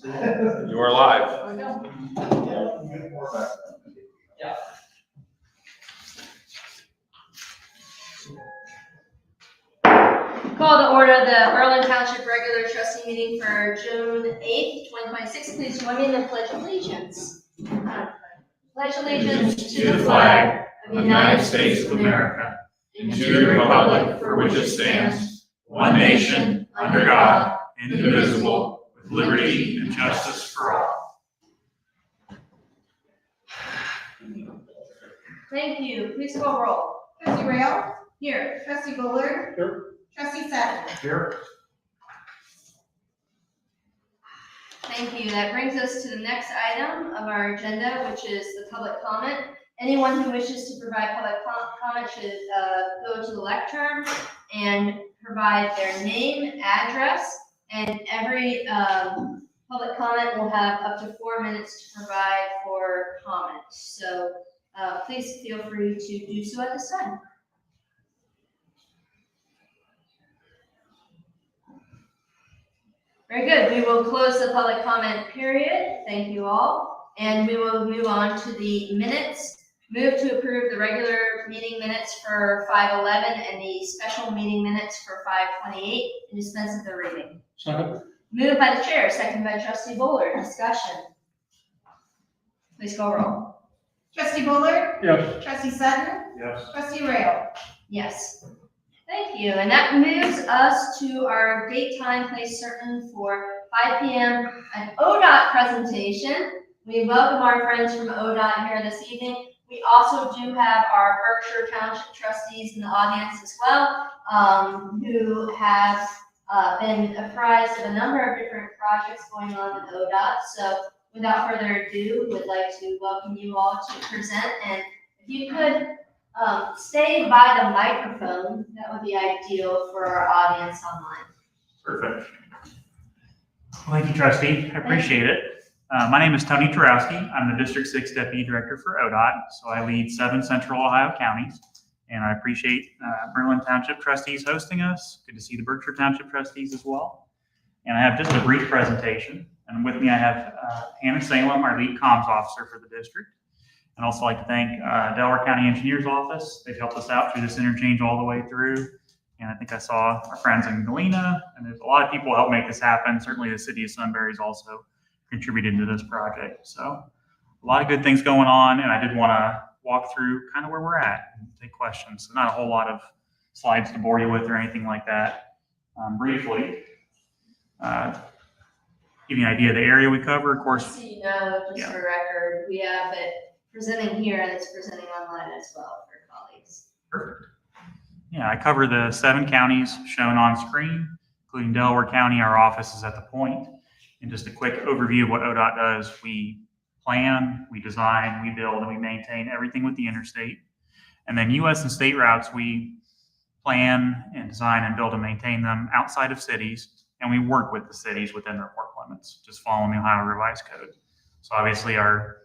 You are live. Yeah. Call to order the Berlin Township regular trustee meeting for June 8th, 2026. Please join me in the Pledge of Allegiance. Pledge allegiance to the flag of the United States of America and to the republic for which it stands, one nation, under God, indivisible, with liberty and justice for all. Thank you. Please call roll. Trustee Rail? Here. Trustee Bullard? Here. Trustee Sutton? Here. Thank you. That brings us to the next item of our agenda, which is the public comment. Anyone who wishes to provide public comment should go to the lectern and provide their name, address, and every public comment will have up to 4 minutes to provide for comment. So please feel free to do so at this time. Very good. We will close the public comment period. Thank you all. And we will move on to the minutes. Move to approve the regular meeting minutes for 5/11 and the special meeting minutes for 5/28 and dispense with the reading. Second. Moved by the chair, seconded by Trustee Bullard. Discussion. Please call roll. Trustee Bullard? Yes. Trustee Sutton? Yes. Trustee Rail? Yes. Thank you. And that moves us to our date, time, place certain for 5 p.m. an ODOT presentation. We welcome our friends from ODOT here this evening. We also do have our Berkshire Township trustees in the audience as well, who have been apprised of a number of different projects going on with ODOT. So without further ado, we would like to welcome you all to present. And if you could stay by the microphone, that would be ideal for our audience online. Perfect. Well, thank you, Trustee. I appreciate it. My name is Tony Turowski. I'm the District 6 Deputy Director for ODOT, so I lead 7 Central Ohio counties, and I appreciate Berlin Township trustees hosting us. Good to see the Berkshire Township trustees as well. And I have just a brief presentation, and with me I have Hannah Salem, our lead comms officer for the district. And also like to thank Delaware County Engineers Office. They've helped us out through this interchange all the way through. And I think I saw our friends in Galena, and there's a lot of people who help make this happen. Certainly the city of Sunbury's also contributed to this project. So a lot of good things going on, and I did want to walk through kind of where we're at and take questions. So not a whole lot of slides to bore you with or anything like that. Briefly, give you an idea of the area we cover, of course. Just so you know, just for record, we have it presenting here and it's presenting online as well for colleagues. Perfect. Yeah, I cover the 7 counties shown on screen, including Delaware County. Our office is at the point. And just a quick overview of what ODOT does. We plan, we design, we build, and we maintain everything with the interstate. And then U.S. and state routes, we plan and design and build and maintain them outside of cities. And we work with the cities within their work limits, just following the Ohio Revised Code. So obviously our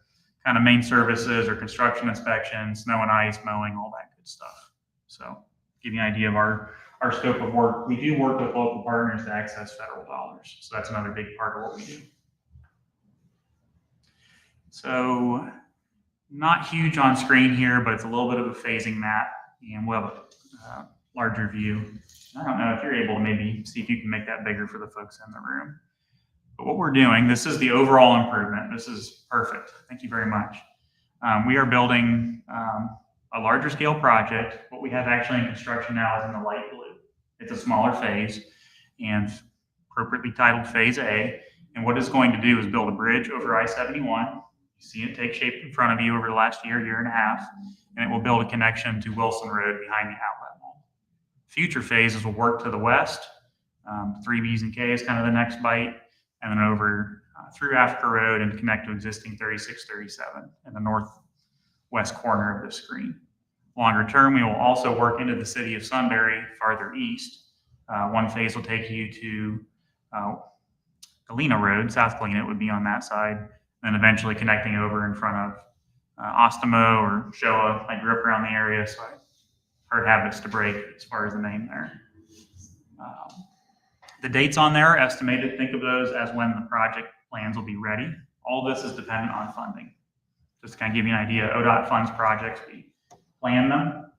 kind of main services are construction inspection, snow and ice, mowing, all that good stuff. So give you an idea of our scope of work. We do work with local partners to access federal dollars. So that's another big part of what we do. So not huge on screen here, but it's a little bit of a phasing map, and we'll have a larger view. I don't know if you're able to maybe see if you can make that bigger for the folks in the room. But what we're doing, this is the overall improvement. This is perfect. Thank you very much. We are building a larger scale project. What we have actually in construction now is in the light blue. It's a smaller phase and appropriately titled Phase A. And what it's going to do is build a bridge over I-71. You see it take shape in front of you over the last year and a half, and it will build a connection to Wilson Road behind the outlet mall. Future phases will work to the west. 3Bs and K is kind of the next bite, and then over through Africa Road and connect to existing 3637 in the northwest corner of the screen. Longer term, we will also work into the city of Sunbury farther east. One phase will take you to Galena Road, South Galena, it would be on that side, and then eventually connecting over in front of Ostemo or Showa. I grew up around the area, so I heard habits to break as far as the name there. The dates on there are estimated. Think of those as when the project plans will be ready. All this is dependent on funding. Just to kind of give you an idea, ODOT funds projects, we plan them,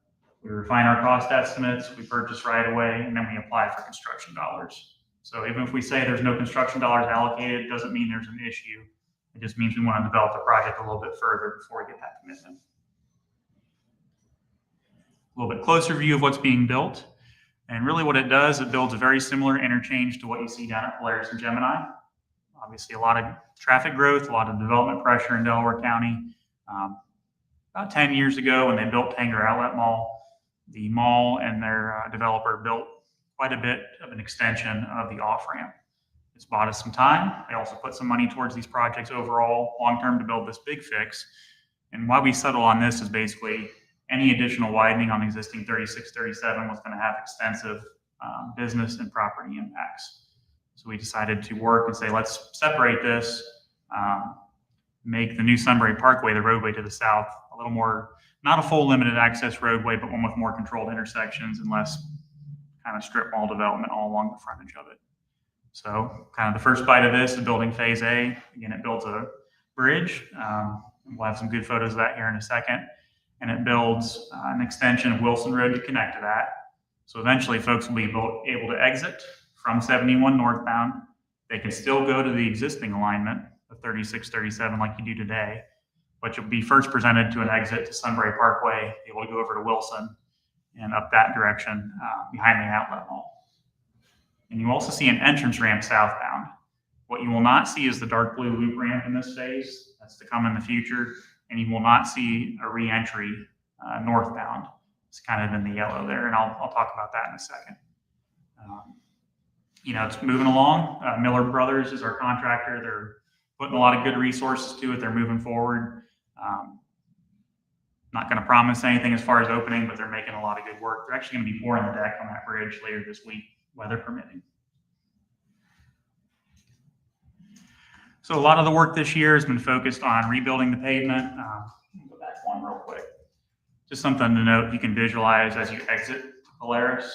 we refine our cost estimates, we purchase right away, and then we apply for construction dollars. So even if we say there's no construction dollars allocated, it doesn't mean there's an issue. It just means we want to develop the project a little bit further before we get that commitment. A little bit closer view of what's being built. And really what it does, it builds a very similar interchange to what you see down at Polaris and Gemini. Obviously a lot of traffic growth, a lot of development pressure in Delaware County. About 10 years ago when they built Tanger Outlet Mall, the mall and their developer built quite a bit of an extension of the off-ramp. It's bought us some time. They also put some money towards these projects overall, long-term, to build this big fix. And why we settle on this is basically any additional widening on the existing 36, 37 was going to have extensive business and property impacts. So we decided to work and say, let's separate this, make the new Sunbury Parkway, the roadway to the south, a little more, not a full limited access roadway, but one with more controlled intersections and less kind of strip mall development all along the frontage of it. So kind of the first bite of this is building phase A. Again, it builds a bridge. We'll have some good photos of that here in a second. And it builds an extension of Wilson Road to connect to that. So eventually folks will be able to exit from 71 northbound. They can still go to the existing alignment of 36, 37 like you do today, but you'll be first presented to an exit to Sunbury Parkway, able to go over to Wilson and up that direction behind the outlet mall. And you also see an entrance ramp southbound. What you will not see is the dark blue loop ramp in this phase. That's to come in the future. And you will not see a re-entry northbound. It's kind of in the yellow there, and I'll talk about that in a second. It's moving along. Miller Brothers is our contractor. They're putting a lot of good resources to it. They're moving forward. Not going to promise anything as far as opening, but they're making a lot of good work. They're actually going to be pouring the deck on that bridge later this week, weather permitting. So a lot of the work this year has been focused on rebuilding the pavement. Go back one real quick. Just something to note, you can visualize as you exit Polaris.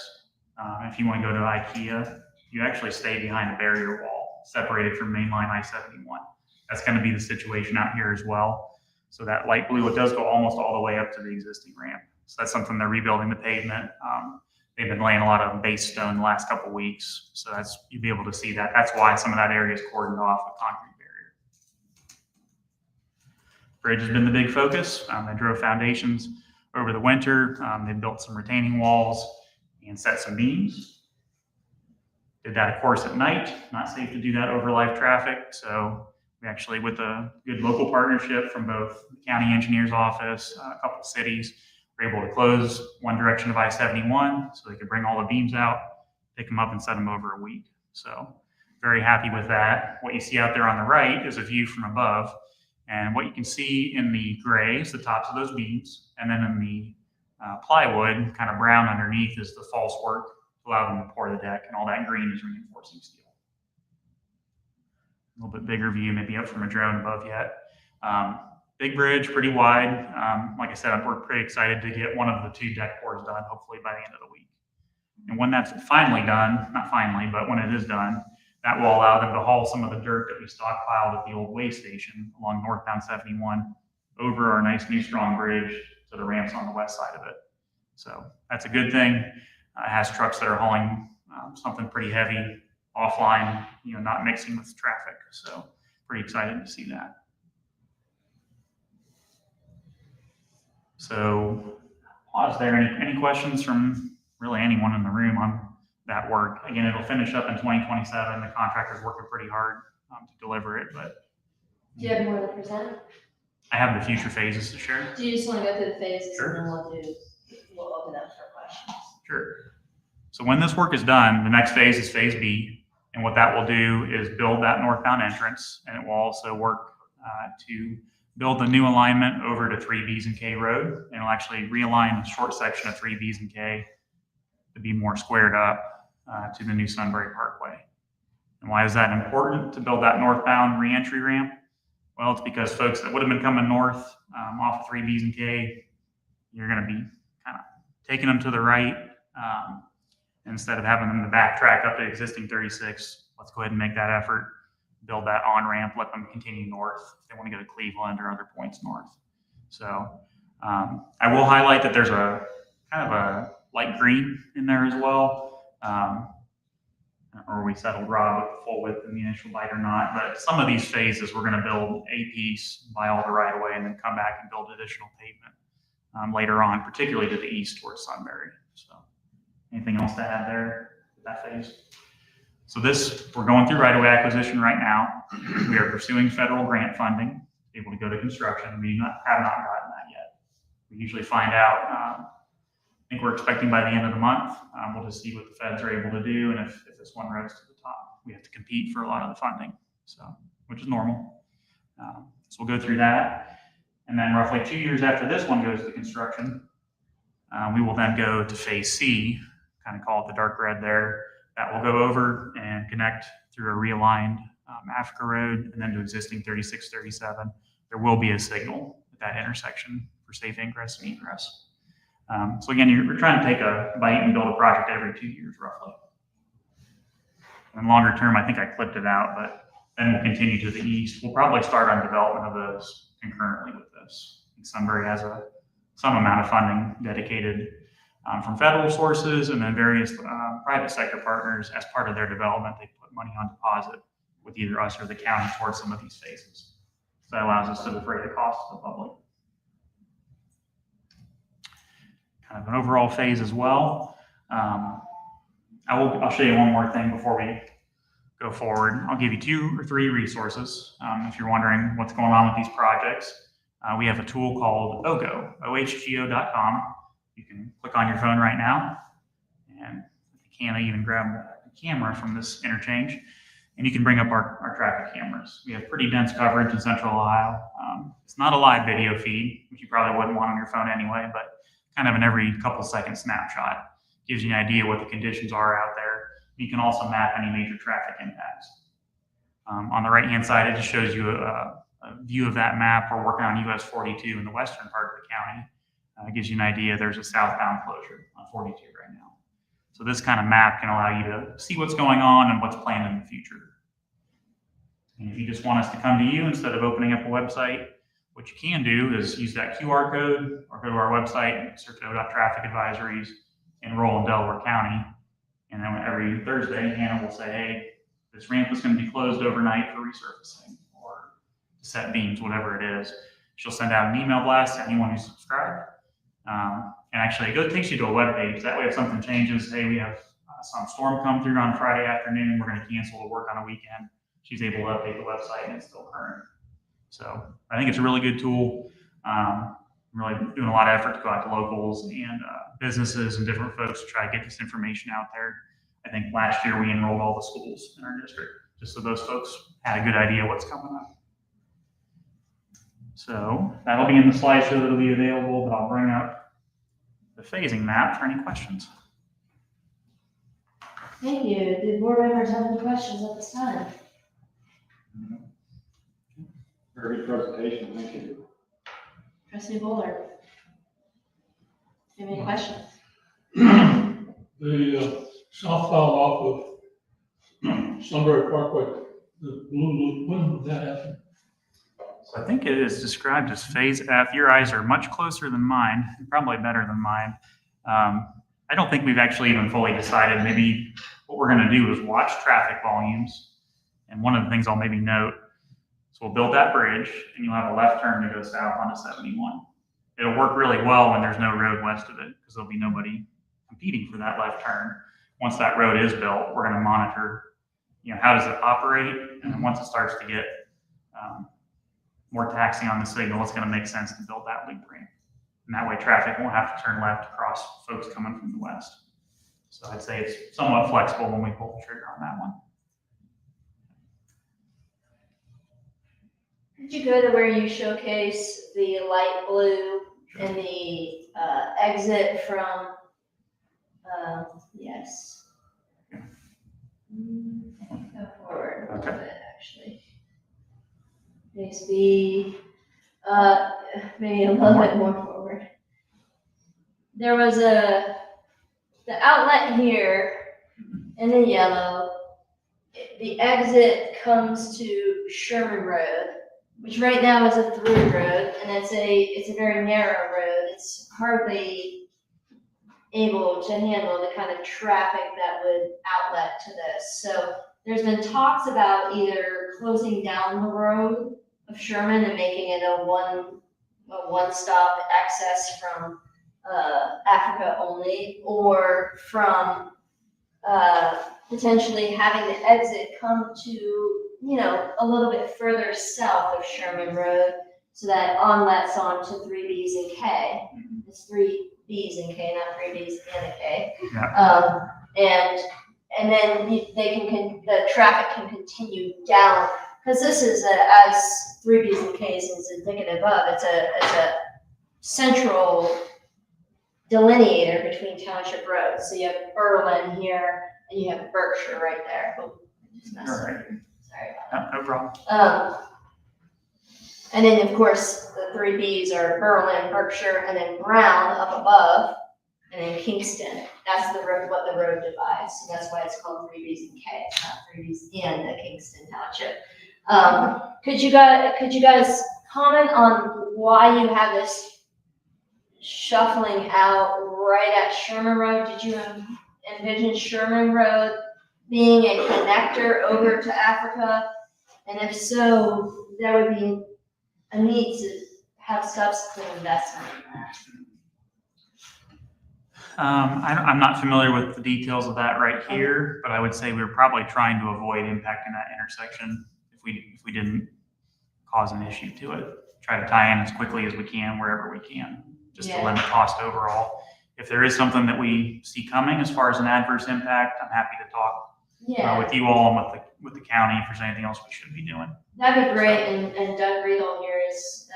If you want to go to IKEA, you actually stay behind a barrier wall separated from mainline I-71. That's going to be the situation out here as well. So that light blue, it does go almost all the way up to the existing ramp. So that's something they're rebuilding the pavement. They've been laying a lot of base stone the last couple of weeks. So you'll be able to see that. That's why some of that area is cordoned off with concrete barrier. Bridge has been the big focus. They drove foundations over the winter. They built some retaining walls and set some beams. Did that, of course, at night. Not safe to do that over live traffic. So we actually, with a good local partnership from both the county engineer's office, a couple of cities, were able to close one direction of I-71 so they could bring all the beams out, pick them up and set them over a week. So very happy with that. What you see out there on the right is a view from above. And what you can see in the gray is the tops of those beams. And then in the plywood, kind of brown underneath, is the false work to allow them to pour the deck. And all that green is reinforcing steel. A little bit bigger view, maybe up from a drone above yet. Big bridge, pretty wide. Like I said, we're pretty excited to get one of the 2 deck pours done, hopefully by the end of the week. And when that's finally done, not finally, but when it is done, that will allow them to haul some of the dirt that we stockpiled at the old way station along northbound 71 over our nice new strong bridge to the ramps on the west side of it. So that's a good thing. It has trucks that are hauling something pretty heavy offline, not mixing with traffic. So pretty excited to see that. So pause there. Any questions from really anyone in the room on that work? Again, it'll finish up in 2027. The contractor's working pretty hard to deliver it, but. Do you have more to present? I have the future phases to share. Do you just want to go through the phases? Sure. And then we'll open up for questions. Sure. So when this work is done, the next phase is phase B. And what that will do is build that northbound entrance. And it will also work to build the new alignment over to 3Bs and K Road. And it'll actually realign a short section of 3Bs and K to be more squared up to the new Sunbury Parkway. And why is that important to build that northbound reentry ramp? Well, it's because folks that would have been coming north off of 3Bs and K, you're going to be kind of taking them to the right. Instead of having them to backtrack up to existing 36, let's go ahead and make that effort. build that on-ramp, let them continue north if they want to go to Cleveland or other points north. So I will highlight that there's a kind of a light green in there as well. Or we settled Rob with the full width in the initial bite or not, but some of these phases we're going to build a piece, buy all the right of way, and then come back and build additional pavement later on, particularly to the east towards Sunbury. So anything else to add there to that phase? So we're going through right of way acquisition right now. We are pursuing federal grant funding, able to go to construction. We have not gotten that yet. We usually find out, I think we're expecting by the end of the month. We'll just see what the feds are able to do, and if this one rose to the top, we have to compete for a lot of the funding, so which is normal. So we'll go through that, and then roughly 2 years after this one goes to construction, we will then go to phase C, kind of call it the dark red there. That will go over and connect through a realigned Africa Road and then to existing 3637. There will be a signal at that intersection for safe ingress and egress. So again, we're trying to take a bite and build a project every 2 years roughly. And longer term, I think I clipped it out, but then we'll continue to the east. We'll probably start on development of those concurrently with this. I think Sunbury has some amount of funding dedicated from federal sources, and then various private sector partners as part of their development. They put money on deposit with either us or the county towards some of these phases. So that allows us to defray the cost to the public. Kind of an overall phase as well. I'll show you one more thing before we go forward. I'll give you 2 or 3 resources if you're wondering what's going on with these projects. We have a tool called OHGO, ohgo.com. You can click on your phone right now, and you can even grab the camera from this interchange, and you can bring up our traffic cameras. We have pretty dense coverage in Central Ohio. It's not a live video feed, which you probably wouldn't want on your phone anyway, but kind of an every couple second snapshot. Gives you an idea what the conditions are out there. You can also map any major traffic impacts. On the right-hand side, it just shows you a view of that map. We're working on US 42 in the western part of the county. It gives you an idea there's a southbound closure on 42 right now. So this kind of map can allow you to see what's going on and what's planned in the future. And if you just want us to come to you instead of opening up a website, what you can do is use that QR code or go to our website, search ODOT traffic advisories, enroll in Delaware County. And then every Thursday, Hannah will say, hey, this ramp is going to be closed overnight for resurfacing or to set beams, whatever it is. She'll send out an email blast to anyone who's subscribed. And actually, it takes you to a web page. That way, if something changes, hey, we have some storm come through on Friday afternoon, we're going to cancel the work on a weekend. She's able to update the website and it's still current. So I think it's a really good tool. I'm really doing a lot of effort to go out to locals and businesses and different folks to try to get this information out there. I think last year we enrolled all the schools in our district, just so those folks had a good idea what's coming up. So that'll be in the slideshow that'll be available, but I'll bring up the phasing map for any questions. Thank you. Do board members have any questions at this time? Very good presentation, thank you. Trustee Bowler, do you have any questions? The southbound off of Sunbury Parkway, the blue loop, when did that happen? So I think it is described as phase F. Your eyes are much closer than mine, probably better than mine. I don't think we've actually even fully decided. Maybe what we're going to do is watch traffic volumes. And one of the things I'll maybe note, so we'll build that bridge and you'll have a left turn to go south onto 71. It'll work really well when there's no road west of it because there'll be nobody competing for that left turn. Once that road is built, we're going to monitor, how does it operate? And then once it starts to get more taxing on the signal, it's going to make sense to build that loop ramp. And that way traffic won't have to turn left across folks coming from the west. So I'd say it's somewhat flexible when we pull the trigger on that one. Did you go to where you showcase the light blue and the exit from, yes. Go forward a little bit, actually. Phase B, maybe a little bit more forward. There was the outlet here in the yellow. the exit comes to Sherman Road, which right now is a through road, and it's a very narrow road. It's hardly able to handle the kind of traffic that would outlet to this. So there's been talks about either closing down the road of Sherman and making it a one-stop access from Africa only, or from potentially having the exit come to, a little bit further south of Sherman Road, so that onlets onto 3Bs and K. It's 3Bs and K, not 3Bs and a K. Yeah. And then the traffic can continue down, because this is as 3Bs and Ks is indicative of, it's a central delineator between township roads. So you have Berlin here, and you have Berkshire right there. Oh, I just messed up. All right. Sorry about that. No problem. And then, of course, the 3Bs are Berlin, Berkshire, and then Brown up above, and then Kingston. That's the road, what the road divides. So that's why it's called 3Bs and K. It's not 3Bs in the Kingston Township. Could you guys comment on why you have this shuffling out right at Sherman Road? Did you envision Sherman Road being a connector over to Africa? And if so, there would be a need to have subsequent investment in that. I'm not familiar with the details of that right here, but I would say we're probably trying to avoid impacting that intersection if we didn't cause an issue to it. Try to tie in as quickly as we can wherever we can, just to limit cost overall. If there is something that we see coming as far as an adverse impact, I'm happy to talk with you all and with the county if there's anything else we should be doing. That'd be great, and Doug Riedel here is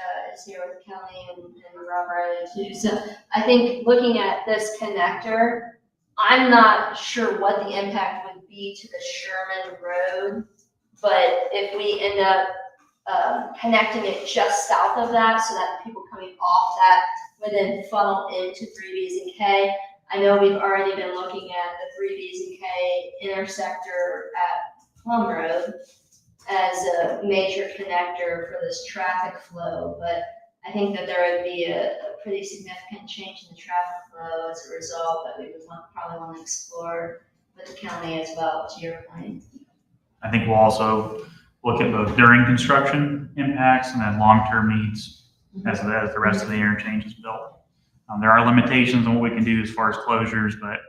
here with the county and Rob Riley too. So I think looking at this connector, I'm not sure what the impact would be to the Sherman Road, but if we end up connecting it just south of that, so that the people coming off that would then funnel into 3Bs and K. I know we've already been looking at the 3Bs and K intersector at Plum Road as a major connector for this traffic flow, but I think that there would be a pretty significant change in the traffic flow as a result that we would probably want to explore with the county as well, to your point. I think we'll also look at both during construction impacts and then long-term needs as the rest of the interchange is built. There are limitations on what we can do as far as closures, but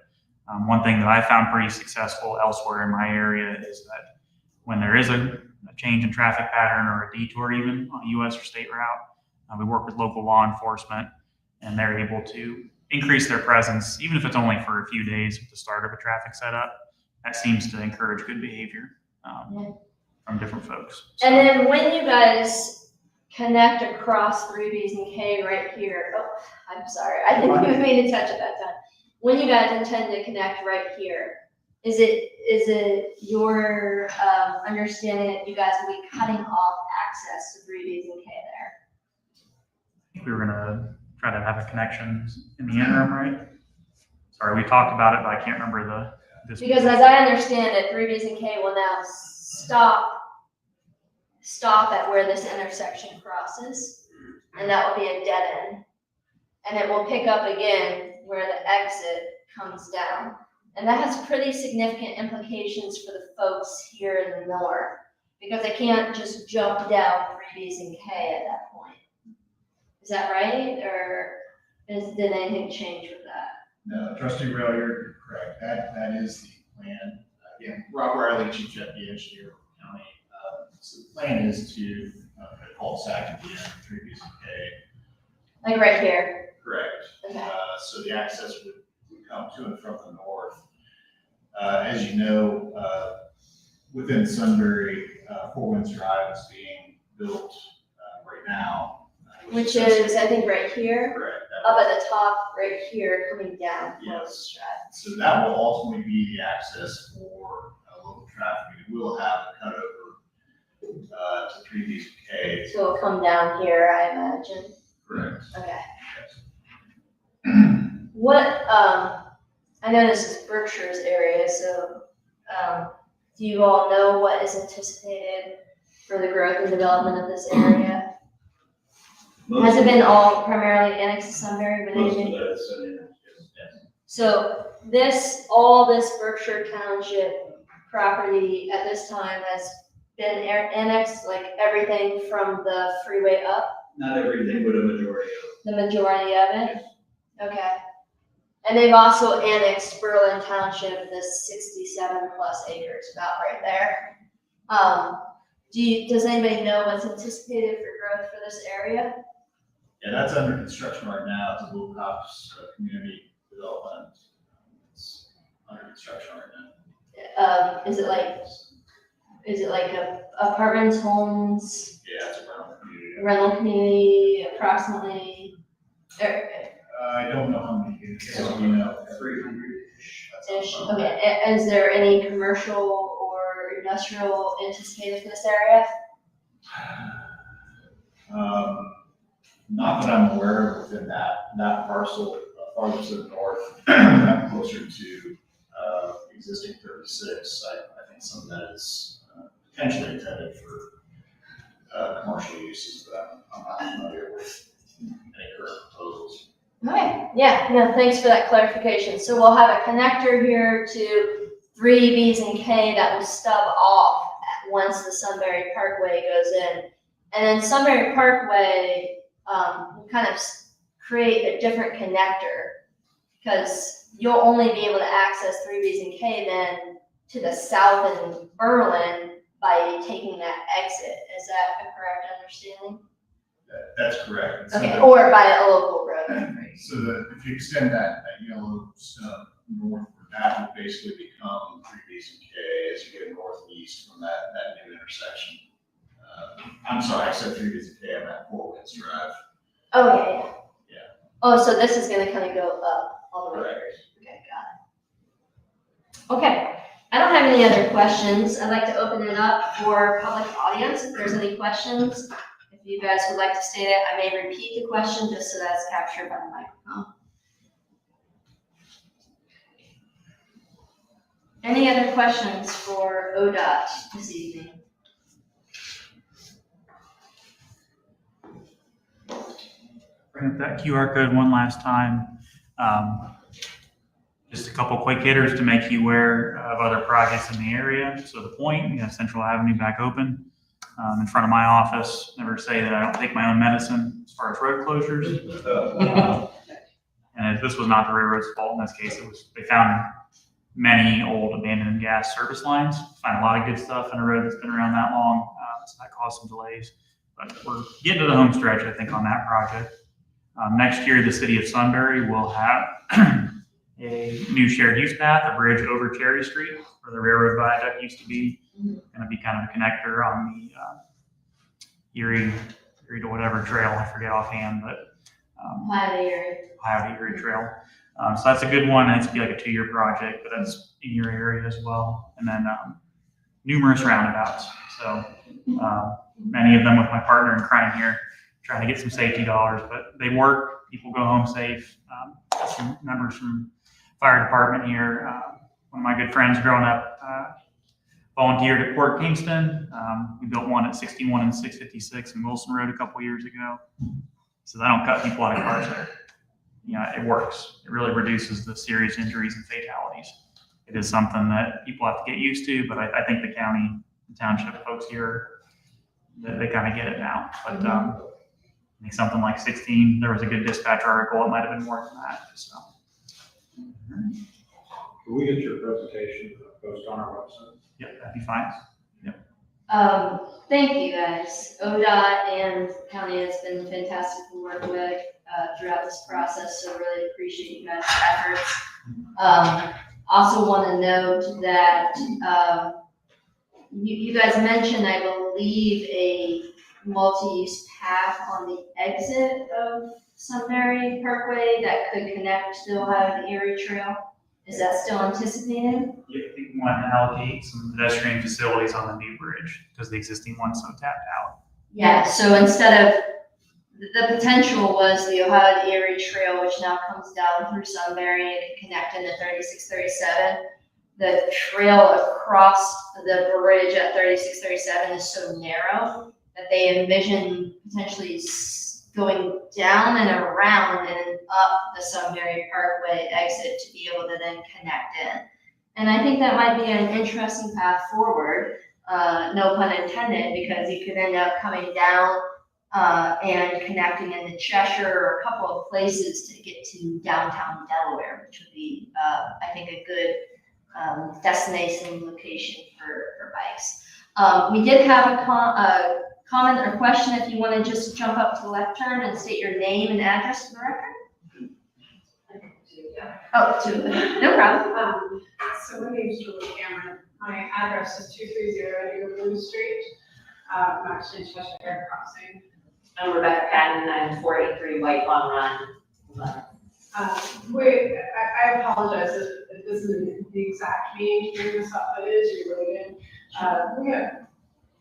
one thing that I found pretty successful elsewhere in my area is that when there is a change in traffic pattern or a detour even on a US or state route, we work with local law enforcement and they're able to increase their presence, even if it's only for a few days at the start of a traffic setup. That seems to encourage good behavior from different folks. So. And then when you guys connect across 3Bs and K right here, oh, I'm sorry, I didn't even mean to touch it that time. When you guys intend to connect right here, is it your understanding that you guys will be cutting off access to 3Bs and K there? I think we were gonna try to have a connection in the interim, right? Sorry, we talked about it, but I can't remember this. Because as I understand it, 3Bs and K will now stop at where this intersection crosses, and that will be a dead end. And it will pick up again where the exit comes down. And that has pretty significant implications for the folks here in the north, because they can't just jump down 3Bs and K at that point. Is that right? Or did anything change with that? No, Trustee Rail, you're correct. That is the plan. Again, Rob Riley, Chief Deputy Engineer of the county. So the plan is to put a cul-de-sac at the end, 3Bs and K. Like right here? Correct. Okay. So the access would come to and from the north. As you know, within Sunbury, Four Winds Drive is being built right now. Which is, I think, right here, Correct. up at the top, right here, coming down. Yes. So that will ultimately be the access for local traffic. We will have a cutover to 3Bs and K. So it'll come down here, I imagine. Correct. Okay. Yes. What, I know this is Berkshire's area, so Do you all know what is anticipated for the growth and development of this area? Has it been all primarily annexed to Sunbury, but Most of anything? that is in there, yes. So all this Berkshire Township property at this time has been annexed, like everything from the freeway up, Not everything, but a majority of the majority of it? Okay. And they've also annexed Berlin Township, the 67 plus acres about right there. Does anybody know what's anticipated for growth for this area? Yeah, that's under construction right now. It's a Wilcox community development. It's under construction right now. Is it like apartments, homes, Yeah, it's a rental community. rental community, approximately? I don't know how many units, so you know, 300-ish. Ish. Okay, is there any commercial or industrial anticipated for this area? Not that I'm aware of within that parcel, farther to the north, closer to existing 36. I think some of that is potentially intended for commercial uses, but I'm not familiar with any current proposals. Okay, yeah, no, thanks for that clarification. So we'll have a connector here to 3 Bs and K that will stub off once the Sunbury Parkway goes in. And then Sunbury Parkway will kind of create a different connector because you'll only be able to access 3 Bs and K then to the south in Berlin by taking that exit. Is that a correct understanding? That's correct. So Okay, that- or by a local road. So that if you extend that yellow stub northward, that would basically become 3 Bs and K as you get northeast from that new intersection. I'm sorry, I said 3 Bs and K, I'm at 4 Winds Drive. Oh, yeah. Yeah. Oh, so this is gonna kind of go up all the way. Correct. Okay, got it. Okay, I don't have any other questions. I'd like to open it up for public audience. If there's any questions, if you guys would like to state it, I may repeat the question just so that's captured by the microphone. Any other questions for ODOT this evening? Bring up that QR code one last time. Just a couple quick hitters to make you aware of other projects in the area. So the Point, we have Central Avenue back open in front of my office. Never say that I don't take my own medicine as far as road closures. And this was not the railroad's fault in this case. They found many old abandoned gas service lines. Find a lot of good stuff in a road that's been around that long. So that caused some delays. But we're getting to the home stretch, I think, on that project. Next year, the city of Sunbury will have a new shared use path, a bridge over Cherry Street, where the railroad viaduct used to be. Going to be kind of a connector on the Erie to whatever trail, I forget offhand, but Ohio to Erie Trail. So that's a good one. It's going to be like a 2-year project, but that's in your area as well. And then numerous roundabouts. So many of them with my partner in crime here, trying to get some safety dollars, but they work. People go home safe. Got some members from fire department here. One of my good friends growing up volunteered at Port Kingston. We built one at 61 and 656 in Wilson Road a couple years ago. So I don't cut people out of cars there. You know, it works. It really reduces the serious injuries and fatalities. It is something that people have to get used to, but I think the county, the township folks here, they kind of get it now. But I think something like 16, there was a good dispatch article. It might have been more than that. So. Can we get your presentation posted on our website? Yep, that'd be fine. Thank you guys. ODOT and the county has been fantastic to work with throughout this process, so really appreciate you guys' efforts. Also want to note that you guys mentioned, I believe, a multi-use path on the exit of Sunbury Parkway that could connect the Ohio to Erie Trail. Is that still anticipated? Yeah, I think we want to allocate some pedestrian facilities on the new bridge because the existing one's so tapped out. Yeah, so instead of, the potential was the Ohio to Erie Trail, which now comes down through Sunbury and can connect into 36, 37. the trail across the bridge at 3637 is so narrow that they envision potentially going down and around and up the Sunbury Parkway exit to be able to then connect in. And I think that might be an interesting path forward, no pun intended, because you could end up coming down and connecting into Cheshire or a couple of places to get to downtown Delaware, which would be, I think, a good destination location for bikes. We did have a comment or question. If you want to just jump up to the left turn and state your name and address for the record. Oh, two. No problem. So my name is Julie Cameron. My address is 230 Blue Street. I'm actually in Cheshire Air Crossing. I'm Rebecca Patton, I'm 483 White Long Run. I apologize if this isn't the exact meaning to bring this up, but it is related. We have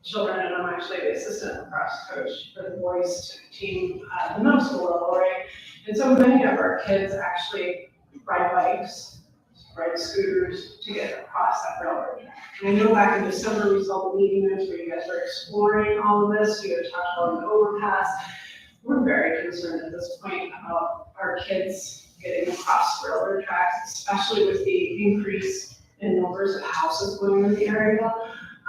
children, and I'm actually the assistant lacrosse coach for the boys team at the middle school level, right? And so many of our kids actually ride bikes, ride scooters to get across that railroad track. And I know back in December, we saw the meeting notes where you guys were exploring all of this. You had talked about an overpass. We're very concerned at this point about our kids getting across railroad tracks, especially with the increase in numbers of houses going in the area.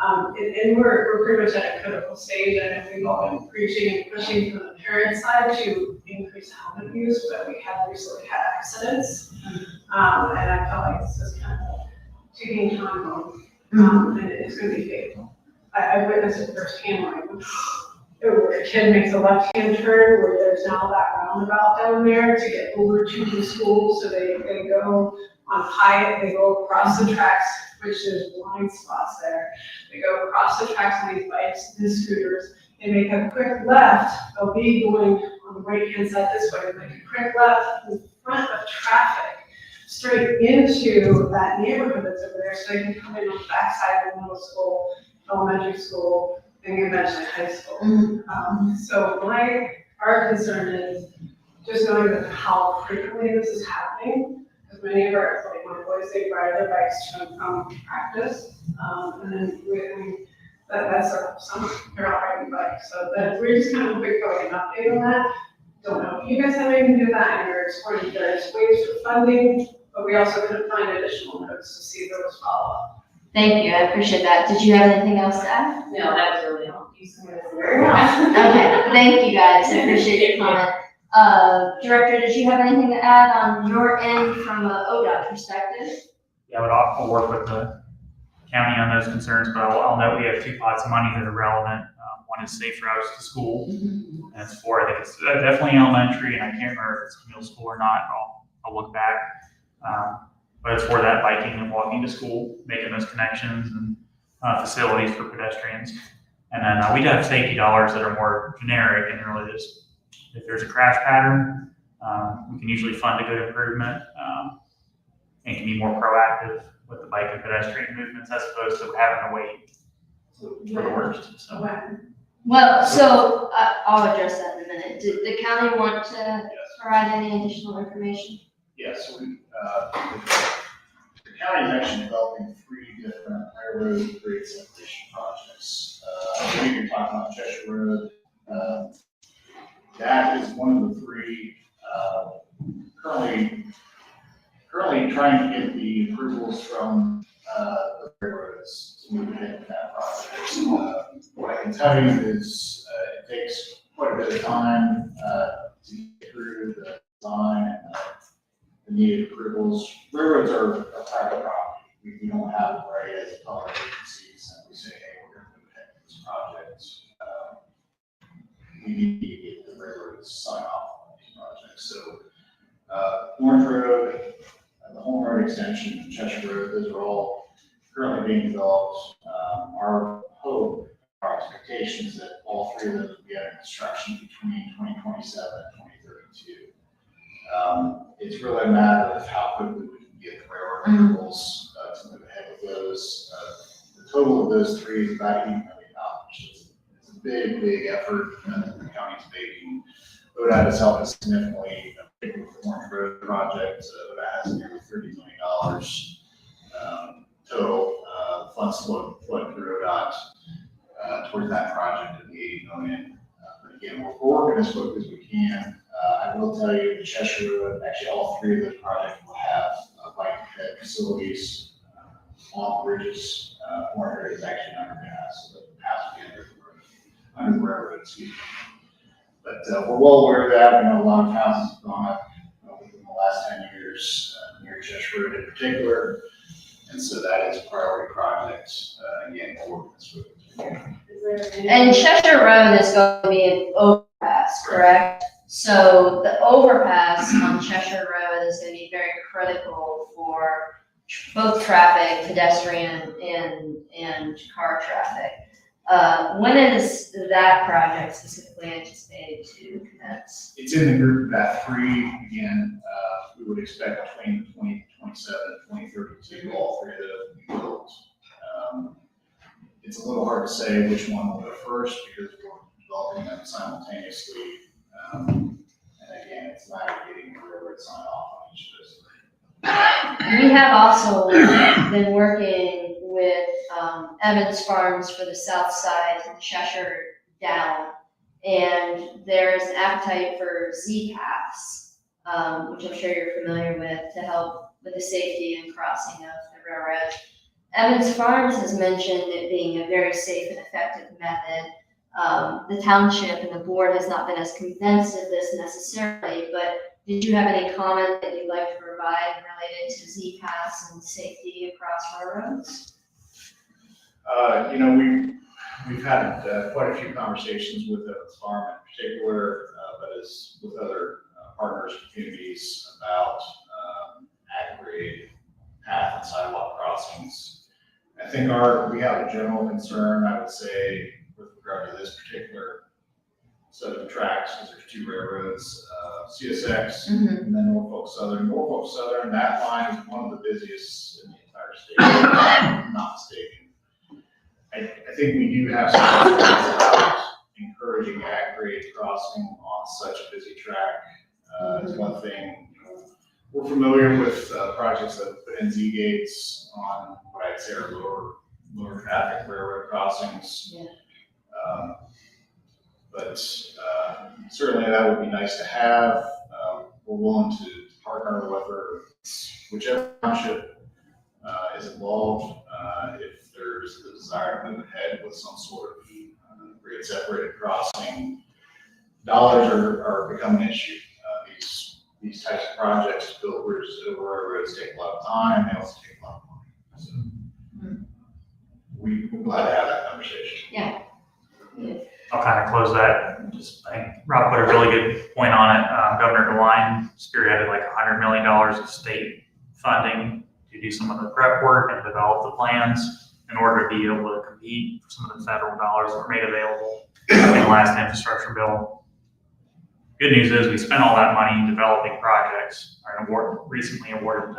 And we're pretty much at a critical stage, and we've all been preaching and pushing from the parent side to increase helmet use, but we have recently had accidents. And I felt like this is kind of taking time home, and it's going to be fatal. I witnessed it firsthand where a kid makes a left-hand turn where there's now that roundabout down there to get over to the school, so they go on Hyatt, they go across the tracks, which there's blind spots there. They go across the tracks on these bikes and scooters. They make a quick left. They'll be going on the right-hand side this way. They make a quick left in front of traffic, straight into that neighborhood that's over there, so they can come in on the backside of the middle school, elementary school, and eventually high school. So our concern is just knowing that how frequently this is happening, because many of our, like my boys, they ride their bikes to and from practice, and then that's our summer, they're all riding bikes, so that we're just kind of quick going an update on that. Don't know if you guys have anything to do that, and you're exploring various ways for funding, but we also couldn't find additional notes to see if there was follow-up. Thank you, I appreciate that. Did you have anything else to add? No, that was really all. You said it very well. Okay, thank you guys, I appreciate your comment. Director, did you have anything to add on your end from a ODOT perspective? Yeah, I'll work with the county on those concerns, but I'll note we have two pots of money that are relevant. One is safe routes to school, and it's for, I think it's definitely elementary, and I can't remember if it's middle school or not. I'll look back. But it's for that biking and walking to school, making those connections and facilities for pedestrians. And then we'd have safety dollars that are more generic and really just, if there's a crash pattern, we can usually fund a good improvement and can be more proactive with the bike and pedestrian movements as opposed to having to wait for the worst. So. Well, so I'll address that in a minute. Did the county want to provide any additional information? Yes, so the county is actually developing 3 different railroad grade separation projects. I think you're talking about Cheshire Road. That is one of the 3 currently trying to get the approvals from the railroads to move ahead with that project. What I can tell you is it takes quite a bit of time to get through the design and the needed approvals. Railroads are a private property. We don't have the right as a public agency to simply say, hey, we're going to move ahead with this project. We need to get the railroads to sign off on these projects. So Orange Road, the Home Road Extension, and Cheshire Road, those are all currently being developed. Our hope, our expectation is that all 3 of those will be under construction between 2027 and 2032. It's really a matter of how quickly we can get the railroad approvals to move ahead with those. The total of those 3 is about $80 million. It's a big effort that the county's making. ODOT has helped us significantly, particularly with the Orange Road project. ODOT has nearly $30 million total. Funds flowing through ODOT towards that project of the 8 million. But again, we're working as quick as we can. I will tell you, the Cheshire Road, actually all 3 of those projects will have bike ped facilities along bridges. One area is actually underpass, so the pass will be under the railroad, excuse me. But we're well aware of that. We know a lot of houses have gone up within the last 10 years, near Cheshire Road in particular. And so that is a priority project. Again, we're working as quick as we can. And Cheshire Road is going to be an overpass, correct? So the overpass on Cheshire Road is going to be very critical for both traffic, pedestrian and car traffic. When is that project specifically anticipated to commence? It's in the group of that 3. Again, we would expect between 2027 and 2032, all 3 of those will be built. It's a little hard to say which one will go first because we're developing them simultaneously. And again, it's navigating wherever it's sign off on each of those 3. We have also been working with Evans Farms for the south side from Cheshire down. And there's an appetite for Z-Paths, which I'm sure you're familiar with, to help with the safety and crossing of the railroad. Evans Farms has mentioned it being a very safe and effective method. The township and the board has not been as convinced of this necessarily, but did you have any comment that you'd like to provide related to Z-Paths and safety across railroads? We've had quite a few conversations with Evans Farm in particular, but as with other partners, communities about at-grade path and sidewalk crossings. I think we have a general concern, I would say, with regard to this particular set of tracks, because there's 2 railroads, CSX and then Norfolk Southern. Norfolk Southern, that line is one of the busiest in the entire state, if I'm not mistaken. I think we do have some concerns about encouraging at-grade crossing on such a busy track. Is one thing. We're familiar with projects that put in Z-gates on what I'd say are lower traffic railroad crossings. Yeah. But certainly that would be nice to have. We're willing to partner with whichever township is involved. If there's the desire to move ahead with some sort of grade separated crossing, dollars are becoming an issue. These types of projects, build bridges over railroads take a lot of time, they also take a lot of money. So we're glad to have that conversation. Yeah. I'll kind of close that. I think Rob put a really good point on it. Governor DeWine spearheaded like $100 million of state funding to do some of the prep work and develop the plans in order to be able to compete for some of the federal dollars that were made available in the last infrastructure bill. Good news is we spent all that money developing projects. Recently awarded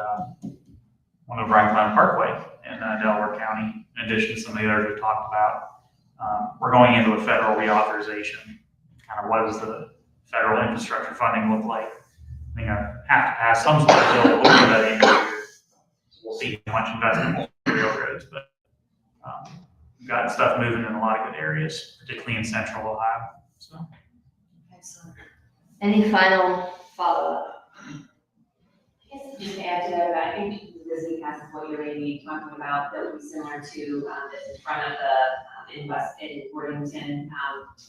one of Rhine Parkway in Delaware County, in addition to some of the others we talked about. We're going into a federal reauthorization. Kind of what does the federal infrastructure funding look like? I think I have to pass some sort of bill over that end of the year. We'll see how much investment in railroads, but we've got stuff moving in a lot of good areas, particularly in central Ohio. So. Excellent. Any final follow-up? I guess just to add to that, I think the Z-Pass is what you're maybe talking about, that would be similar to that's in front of the in Worthington,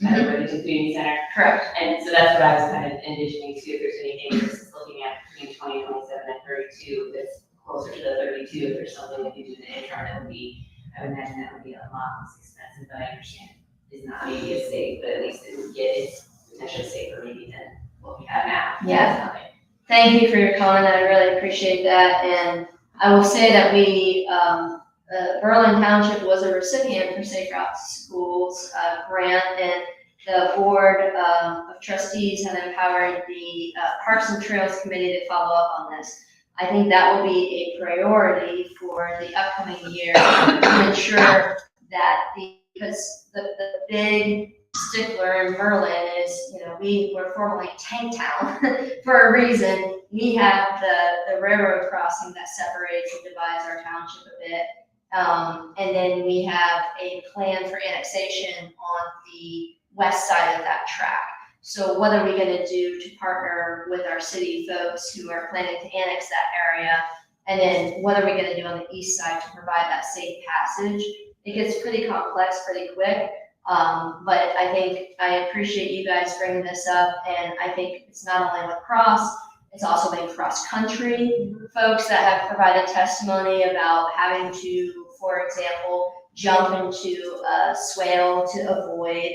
kind of Worthington Community Center. Correct. And so that's what I was kind of envisioning too, if there's anything just looking at between 2027 and 32 that's closer to the 32, if there's something we could do in the interim, that would be, I would imagine that would be a lot less expensive, but I understand it's not maybe as safe, but at least it would get it's potentially safer maybe than what we have now. Yeah. Thank you for your comment. I really appreciate that. And I will say that we, Berlin Township was a recipient for Safe Routes to Schools grant, and the Board of Trustees have empowered the Parks and Trails Committee to follow up on this. I think that will be a priority for the upcoming year to ensure that because the big stickler in Berlin is, we're formerly Tank Town for a reason. We have the railroad crossing that separates and divides our township a bit. And then we have a plan for annexation on the west side of that track. So what are we gonna do to partner with our city folks who are planning to annex that area? And then what are we gonna do on the east side to provide that safe passage? It gets pretty complex pretty quick. But I think I appreciate you guys bringing this up, and I think it's not only lacrosse, it's also been cross-country folks that have provided testimony about having to, for example, jump into a swale to avoid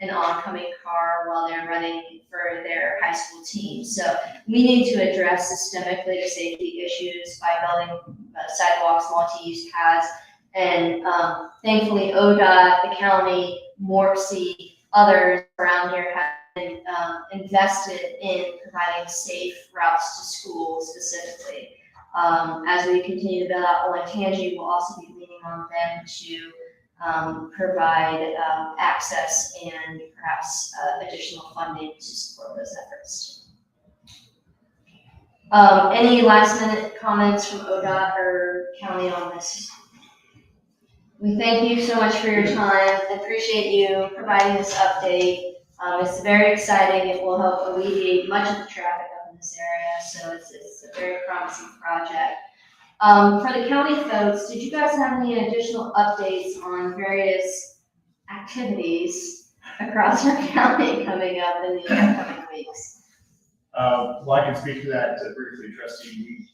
an oncoming car while they're running for their high school team. So we need to address systemically the safety issues by building sidewalks, multi-use paths, and thankfully ODOT, the county, Morksey, others around here have been invested in providing safe routes to school specifically. As we continue to build out Olentangy, we'll also be leaning on them to provide access and perhaps additional funding to support those efforts. Any last minute comments from ODOT or county on this? We thank you so much for your time. I appreciate you providing this update. It's very exciting. It will help alleviate much of the traffic up in this area, so it's a very promising project. For the county folks, did you guys have any additional updates on various activities across our county coming up in the upcoming weeks? Well, I can speak to that briefly, Trustee.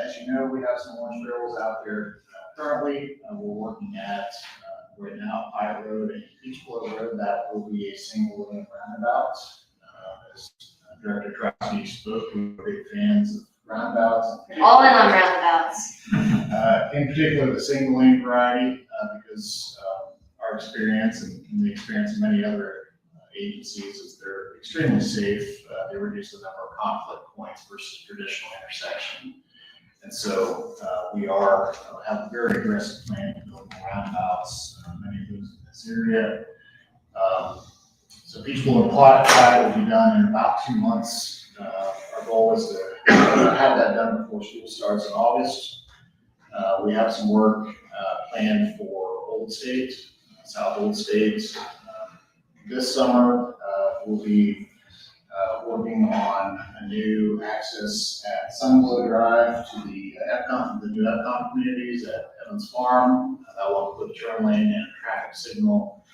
As you know, we have some orange barrels out there currently. We're working at, right now, Pilot Road and Beachport Road. That will be a single lane roundabout. As Director Trustee spoke, we're big fans of roundabouts. All in on roundabouts. In particular, the single lane variety, because our experience and the experience of many other agencies is they're extremely safe. They reduce the number of conflict points versus traditional intersection. And so we have a very aggressive plan to build more roundabouts, many of those in this area. So Beachport and Pilot will be done in about 2 months. Our goal is to have that done before school starts in August. We have some work planned for Old State, South Old State. This summer, we'll be working on a new access at Sunglow Drive to the new EPCON communities at Evans Farm. That will include a turn lane and a traffic signal.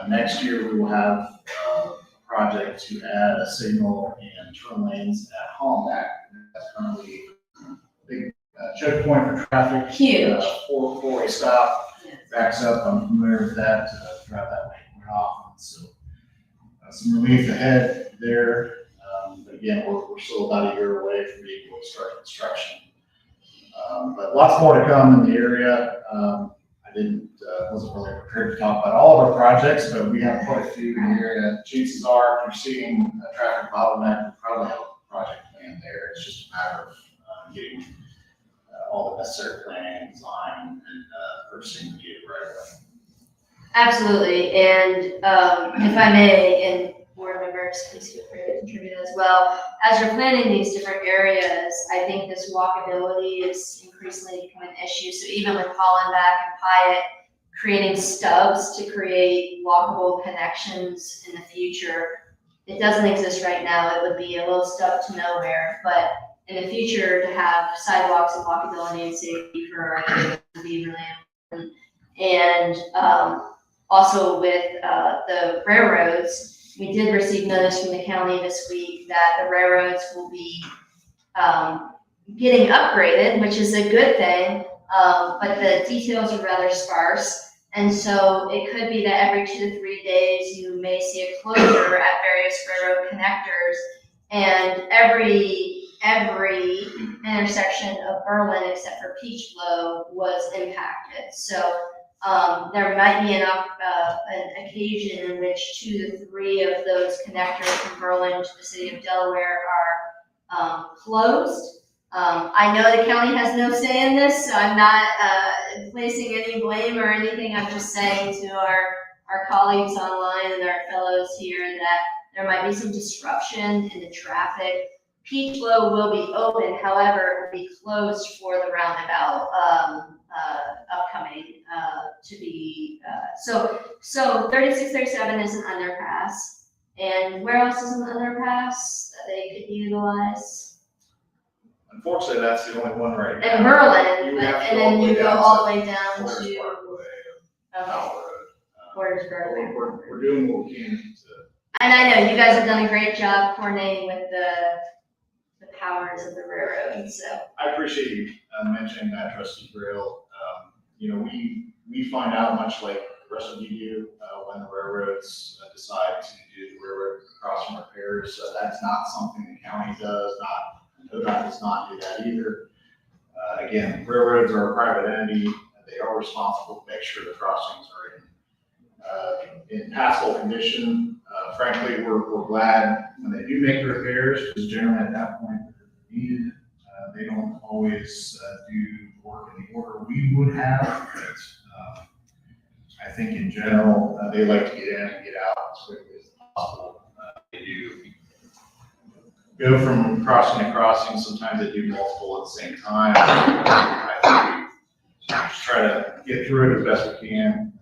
Next year, we will have a project to add a signal and turn lanes at Hollenbeck. That's currently a big choke point for traffic. Huge. Four-way stop, backs up. I'm familiar with that, drive that way quite often. So some relief ahead there. But again, we're still about a year away from being able to start construction. But lots more to come in the area. I wasn't really prepared to talk about all of our projects, but we have quite a few in the area. Chances are, if you're seeing a traffic bottleneck, we'll probably have a project plan there. It's just a matter of getting all the necessary planning and design and purchasing to get it right away. Absolutely, and if I may, and board members, please feel free to contribute as well. As you're planning these different areas, I think this walkability is increasingly becoming an issue. So even with Hollenbeck and Hyatt creating stubs to create walkable connections in the future, it doesn't exist right now. It would be a little stub to nowhere, but in the future, to have sidewalks and walkability and safety for our kids would be really important. And also with the railroads, we did receive notice from the county this week that the railroads will be getting upgraded, which is a good thing, but the details are rather sparse. And so it could be that every 2 to 3 days you may see a closure at various railroad connectors, and every intersection of Berlin except for Peachblow was impacted. So there might be an occasion in which 2 to 3 of those connectors from Berlin to the city of Delaware are closed. I know the county has no say in this, so I'm not placing any blame or anything. I'm just saying to our colleagues online and our fellows here that there might be some disruption in the traffic. Peachblow will be open, however, it will be closed for the roundabout upcoming, to be, so 36, 37 is an underpass. And where else is an underpass that they could utilize? Unfortunately, that's the only one right now. In Berlin, You would have to and then you go down all to the way down Forest to, Parkway, okay, Powell Road. Porter's Berlin. We're doing what we can to. And I know you guys have done a great job coordinating with the powers of the railroad, so. I appreciate you mentioning that, Trustee Grail. You know, we find out much like the rest of you do when the railroads decide to do the railroad crossing repairs. That's not something the county does, ODOT does not do that either. Again, railroads are a private entity. They are responsible to make sure the crossings are in passable condition. Frankly, we're glad when they do make the repairs, because generally at that point they're needed. They don't always do work in the order we would have, but I think in general, they like to get in and get out as quickly as possible. They do go from crossing to crossing. Sometimes they do multiple at the same time. I think we just try to get through it as best we can.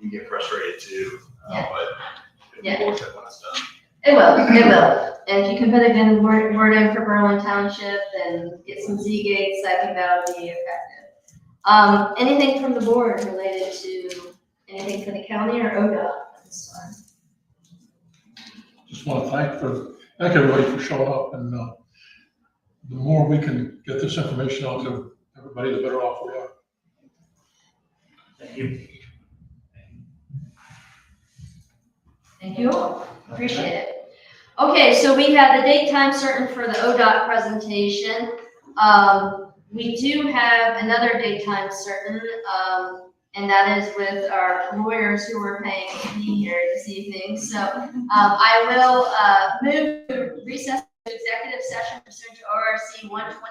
We get frustrated too, Yeah. but Yeah. it'll worth it when it's done. It will. And if you can put a good word in for Berlin Township and get some Z gates, I think that'll be effective. Anything from the board related to anything for the county or ODOT at this time? Just want to thank everybody for showing up, and the more we can get this information out to everybody, the better off we are. Thank you. Thank you all. Appreciate it. Okay, so we have the date, time certain for the ODOT presentation. We do have another date, time certain, and that is with our lawyers who we're paying to be here this evening. So I will move to recess to executive session pursuant to ORC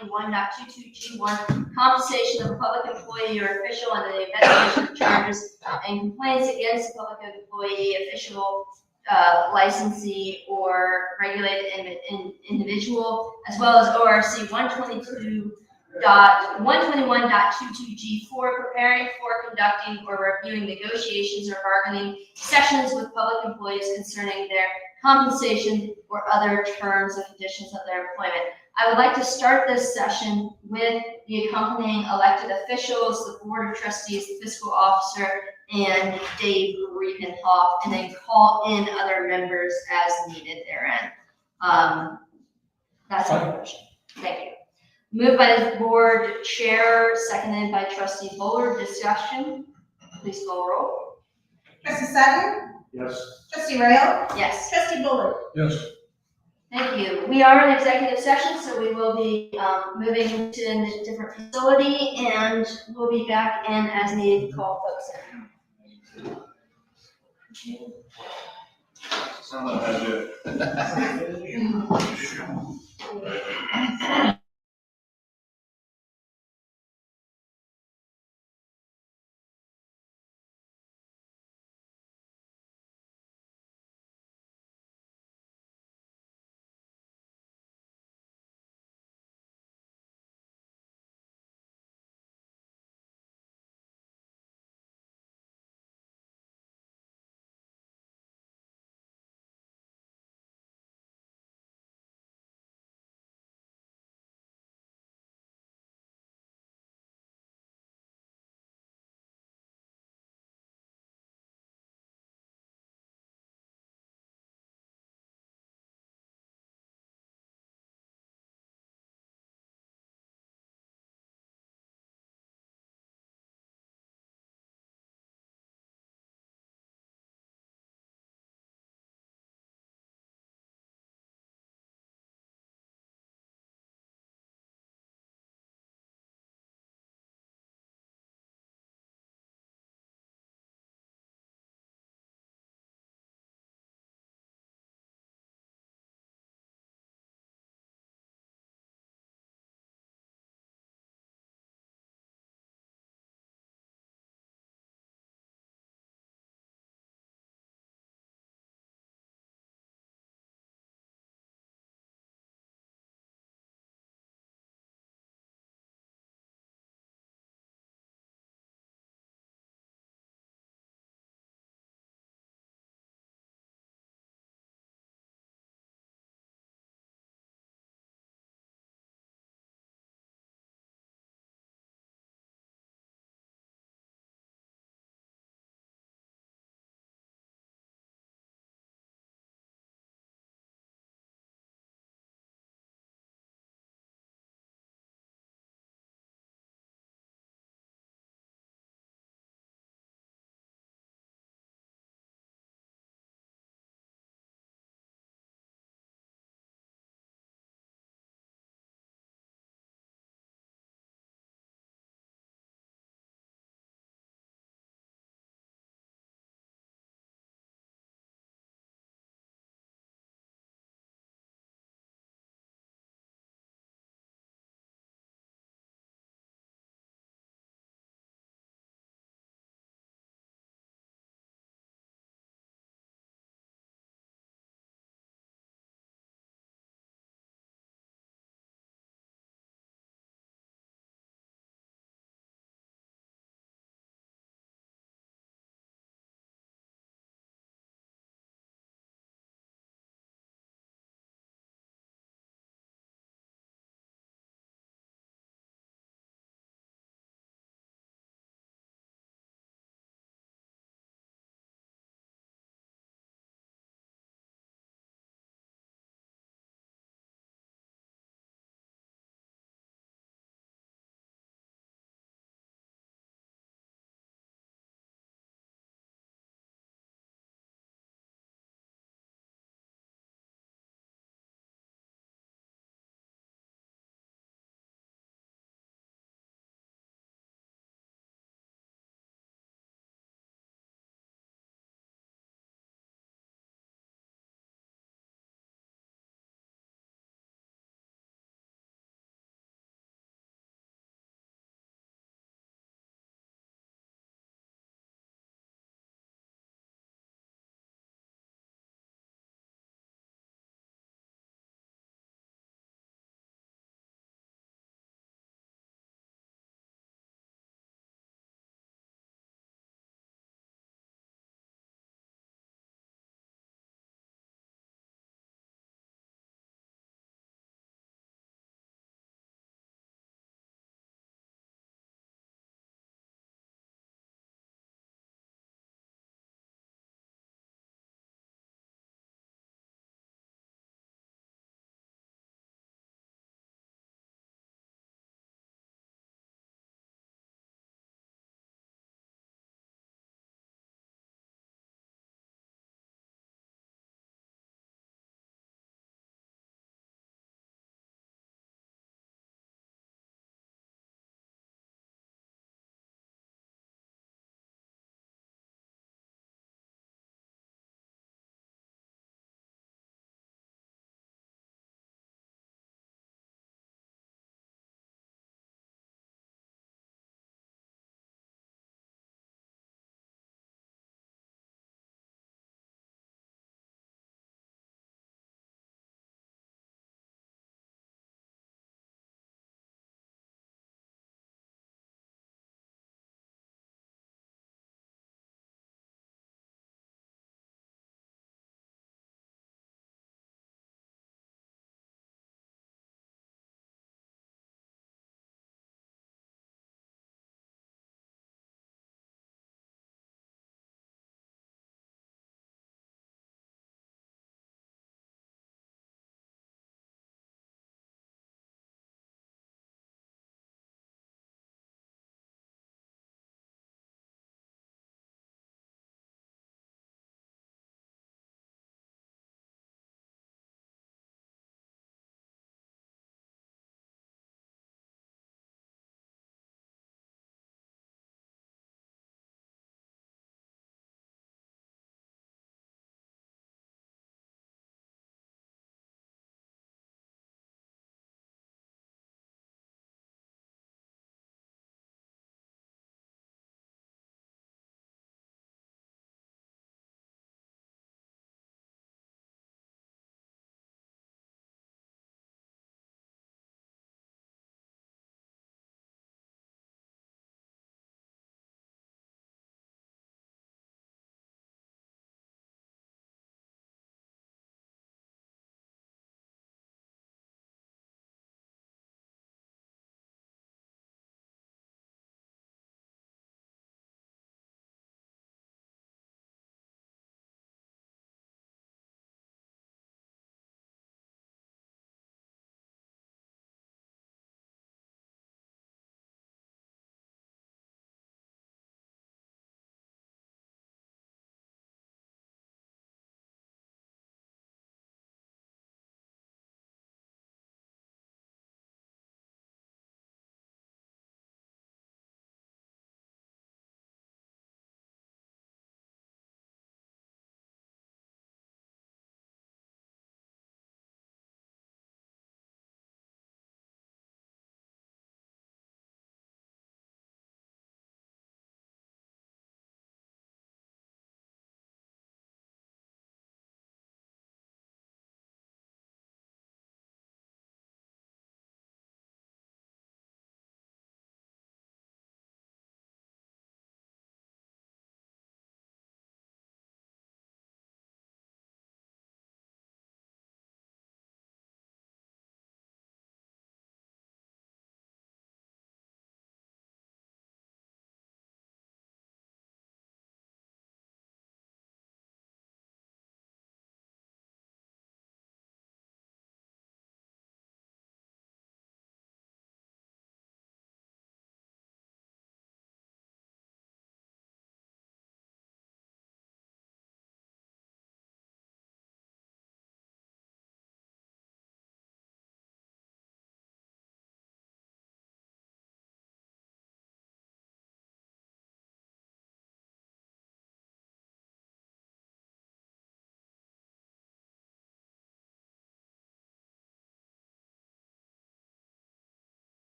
121.22G1, compensation of a public employee or official under the investigation of charges and complaints against a public employee, official, licensee, or regulated individual, as well as ORC 121.22G4, preparing for conducting or reviewing negotiations or bargaining sessions with public employees concerning their compensation or other terms and conditions of their employment. I would like to start this session with the accompanying elected officials, the Board of Trustees, the fiscal officer, and Dave Riepenhoff, and then call in other members as needed therein. That's my motion. Thank you. Moved by the board chair, seconded by Trustee Bullard. Discussion. Please call roll. Trustee Sutton? Yes. Trustee Rail? Yes. Trustee Bullard? Yes. Thank you. We are in executive session, so we will be moving to a different facility, and we'll be back in as needed to call folks in. Sounds like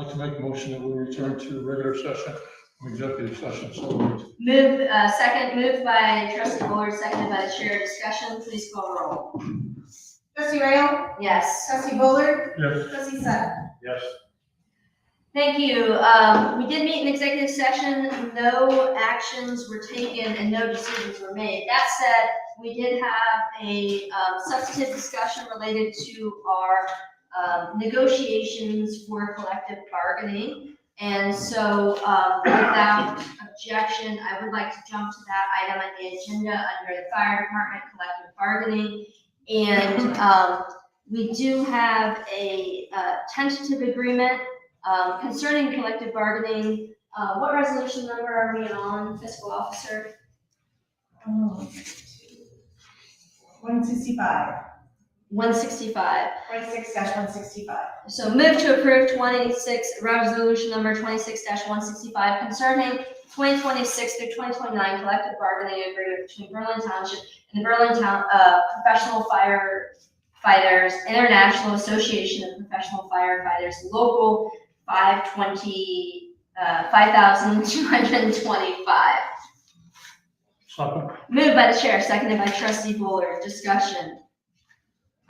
I'd like to make a motion that we return to regular session from executive session. So moved. Moved by trustee Bullard, seconded by the chair. Discussion, please call roll. Trustee Rail, Yes. trustee Bullard, Yes. trustee Sutton. Yes. Thank you. We did meet in executive session. No actions were taken and no decisions were made. That said, we did have a substantive discussion related to our negotiations for collective bargaining. And so without objection, I would like to jump to that item on the agenda under the fire department collective bargaining. And we do have a tentative agreement concerning collective bargaining. What resolution number are we on, fiscal officer? 165. 165. 26-165. So move to approve resolution number 26-165 concerning 2026 through 2029 collective bargaining agreement between Berlin Township and the Berlin Professional Firefighters International Association of Professional Firefighters, Local 5,225. Second. Moved by the chair, seconded by trustee Bullard. Discussion.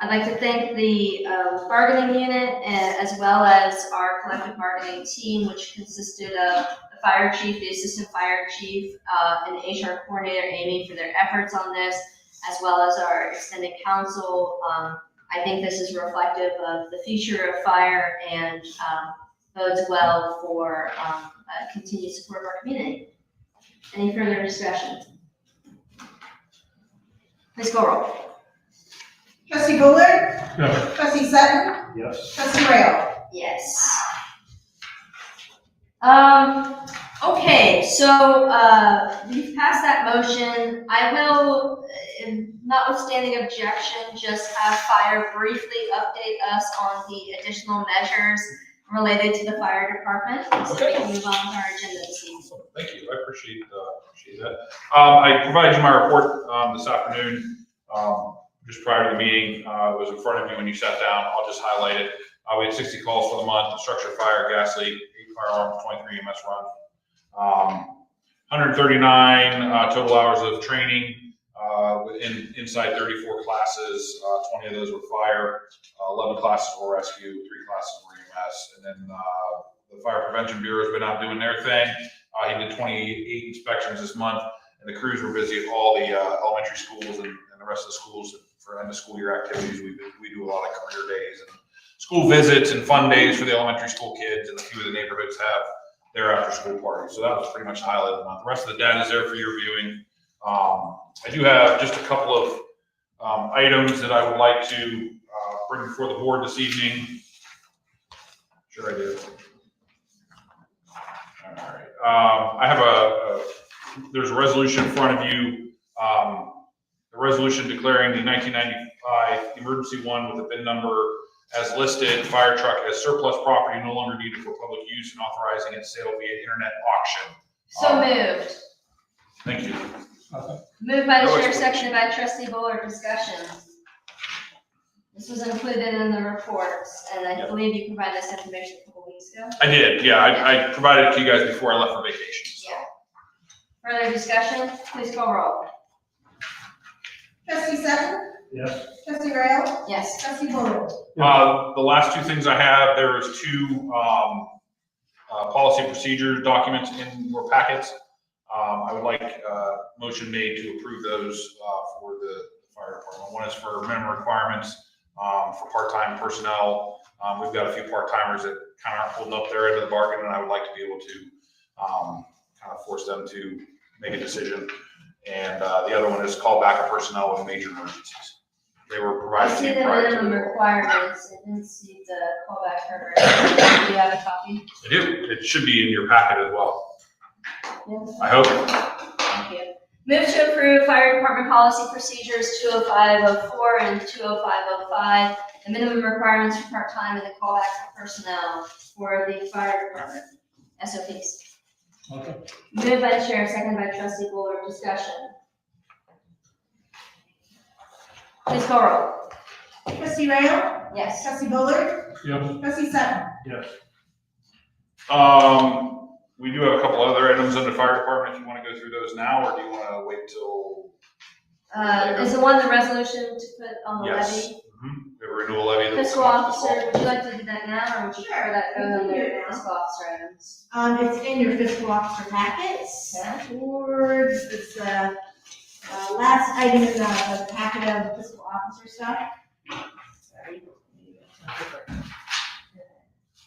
I'd like to thank the bargaining unit as well as our collective bargaining team, which consisted of the fire chief, the assistant fire chief, and the HR coordinator, Amy, for their efforts on this, as well as our extended counsel. I think this is reflective of the future of fire and bodes well for continued support of our community. Any further discussion? Please go roll. Trustee Bullard, Yes. trustee Sutton, Yes. trustee Rail. Yes. Okay, so we've passed that motion. I will, notwithstanding objection, just have fire briefly update us on the additional measures related to the fire department. So we can move on with our agenda this evening. Thank you, I appreciate that. I provided you my report this afternoon, just prior to the meeting. It was in front of you when you sat down. I'll just highlight it. We had 60 calls for the month, structure fire, gas leak, 8 firearms, 23 EMS runs. 139 total hours of training inside 34 classes. 20 of those were fire, 11 classes were rescue, 3 classes were EMS, and then the Fire Prevention Bureau has been out doing their thing. He did 28 inspections this month, and the crews were busy at all the elementary schools and the rest of the schools for end of school year activities. We do a lot of career days and school visits and fun days for the elementary school kids, and a few of the neighborhoods have their after school parties. So that was pretty much the highlight of the month. The rest of the data is there for your viewing. I do have just a couple of items that I would like to bring before the board this evening. Sure I do. All right. I have there's a resolution in front of you, a resolution declaring the 1995 emergency one with the VIN number as listed fire truck as surplus property no longer needed for public use and authorizing its sale via internet auction. So moved. Thank you. Moved by the No chair, explanation. seconded by trustee Bullard. Discussion. This was included in the reports, and I believe you provided this information a couple weeks ago. I did, yeah. I provided it to you guys before I left for vacation. So. Yeah. Further discussion? Please call roll. Trustee Sutton, Yes. trustee Rail, Yes. trustee Bullard. The last 2 things I have, there was 2 policy procedure documents in your packets. I would like motion made to approve those for the fire department. One is for minimum requirements for part-time personnel. We've got a few part-timers that kind of aren't holding up their end of the bargain, and I would like to be able to kind of force them to make a decision. And the other one is call backup personnel with major emergencies. They were I provided see to the you prior to minimum the. requirements. I didn't see the callback for. Do you have a copy? I do. It should be in your packet as well. Yes. I hope. Thank you. Move to approve fire department policy procedures 20504 and 20505, the minimum requirements for part-time and the callback for personnel for the fire department. SOPs. Okay. Moved by the chair, seconded by trustee Bullard. Discussion. Please call roll. Trustee Rail, Yes. trustee Bullard, Yes. trustee Sutton. Yes. We do have a couple other items in the fire department. If you want to go through those now, or do you want to wait till? Is the one the resolution to put on the Yes. levy? The renewal levy. that was Fiscal launched this officer, fall. would you like to do that now, or would you prefer that goes we can do under it now. fiscal officer items? It's in your fiscal officer packets, or it's the last item in the packet of fiscal officer stuff.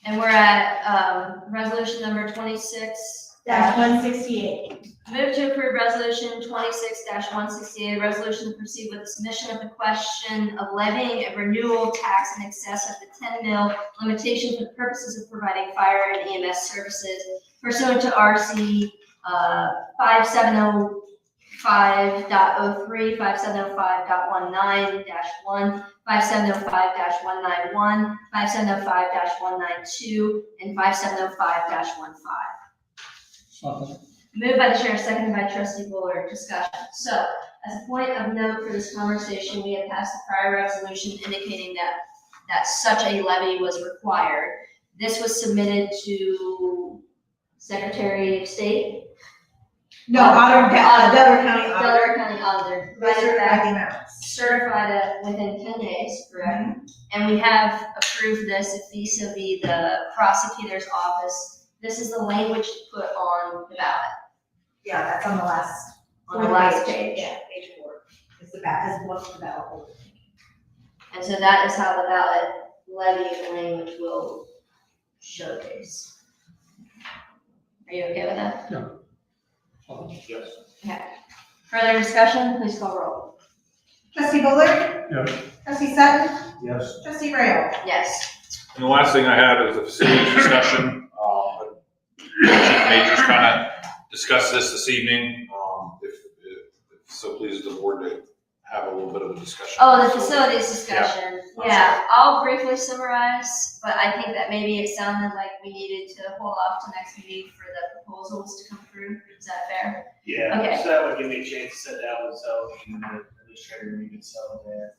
And we're at, resolution number 26. That's 168. Move to approve resolution 26-168, resolution to proceed with the submission of the question of levying a renewal tax in excess of the 10 mil limitation for the purposes of providing fire and EMS services pursuant to RC 5705.03, 5705.19-1, 5705-191, 5705-192, and 5705-15. Second. Moved by the chair, seconded by trustee Bullard. Discussion. So, as a point of note for this conversation, we have passed the prior resolution indicating that such a levy was required. This was submitted to Secretary of State. No, Delaware County Auditor. Delaware County Auditor. They Provided certify that, the amounts. certified it within 10 days, correct? And we have approved this vis-a-vis the prosecutor's office. This is the language to put on the ballot. Yeah, that's on the last. On the last page. Yeah, page 4. It's the ballot, is what's the ballot. And so that is how the ballot levy language will showcase. Are you okay with that? Yes. Okay. Further discussion, please call roll. Trustee Bullard? Yes. Trustee Sutton? Yes. Trustee Rail? Yes. And the last thing I had is the facilities discussion. Chief Majors kind of discussed this evening. If so pleased the board to have a little bit of a discussion. Oh, the facilities discussion. Yeah. Yeah, I'll briefly summarize, but I think that maybe it sounded like we needed to hold off to next meeting for the proposals to come through. Is that fair? Yeah, Okay. so that would give me a chance to sit down with Zoe and the administrator and we could settle there.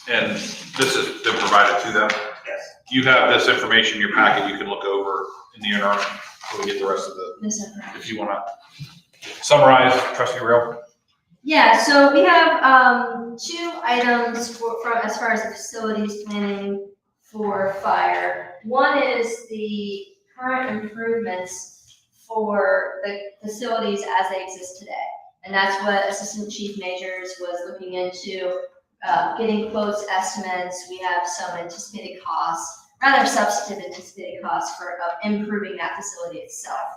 And this has been provided to them. Yes. You have this information in your packet you can look over in the interim before we get the rest of the, This information. if you want to summarize, trustee Real. Yeah, so we have, 2 items from, as far as the facilities planning for fire. One is the current improvements for the facilities as they exist today. And that's what Assistant Chief Majors was looking into, getting quotes, estimates. We have some anticipated costs, rather substantive anticipated costs for improving that facility itself.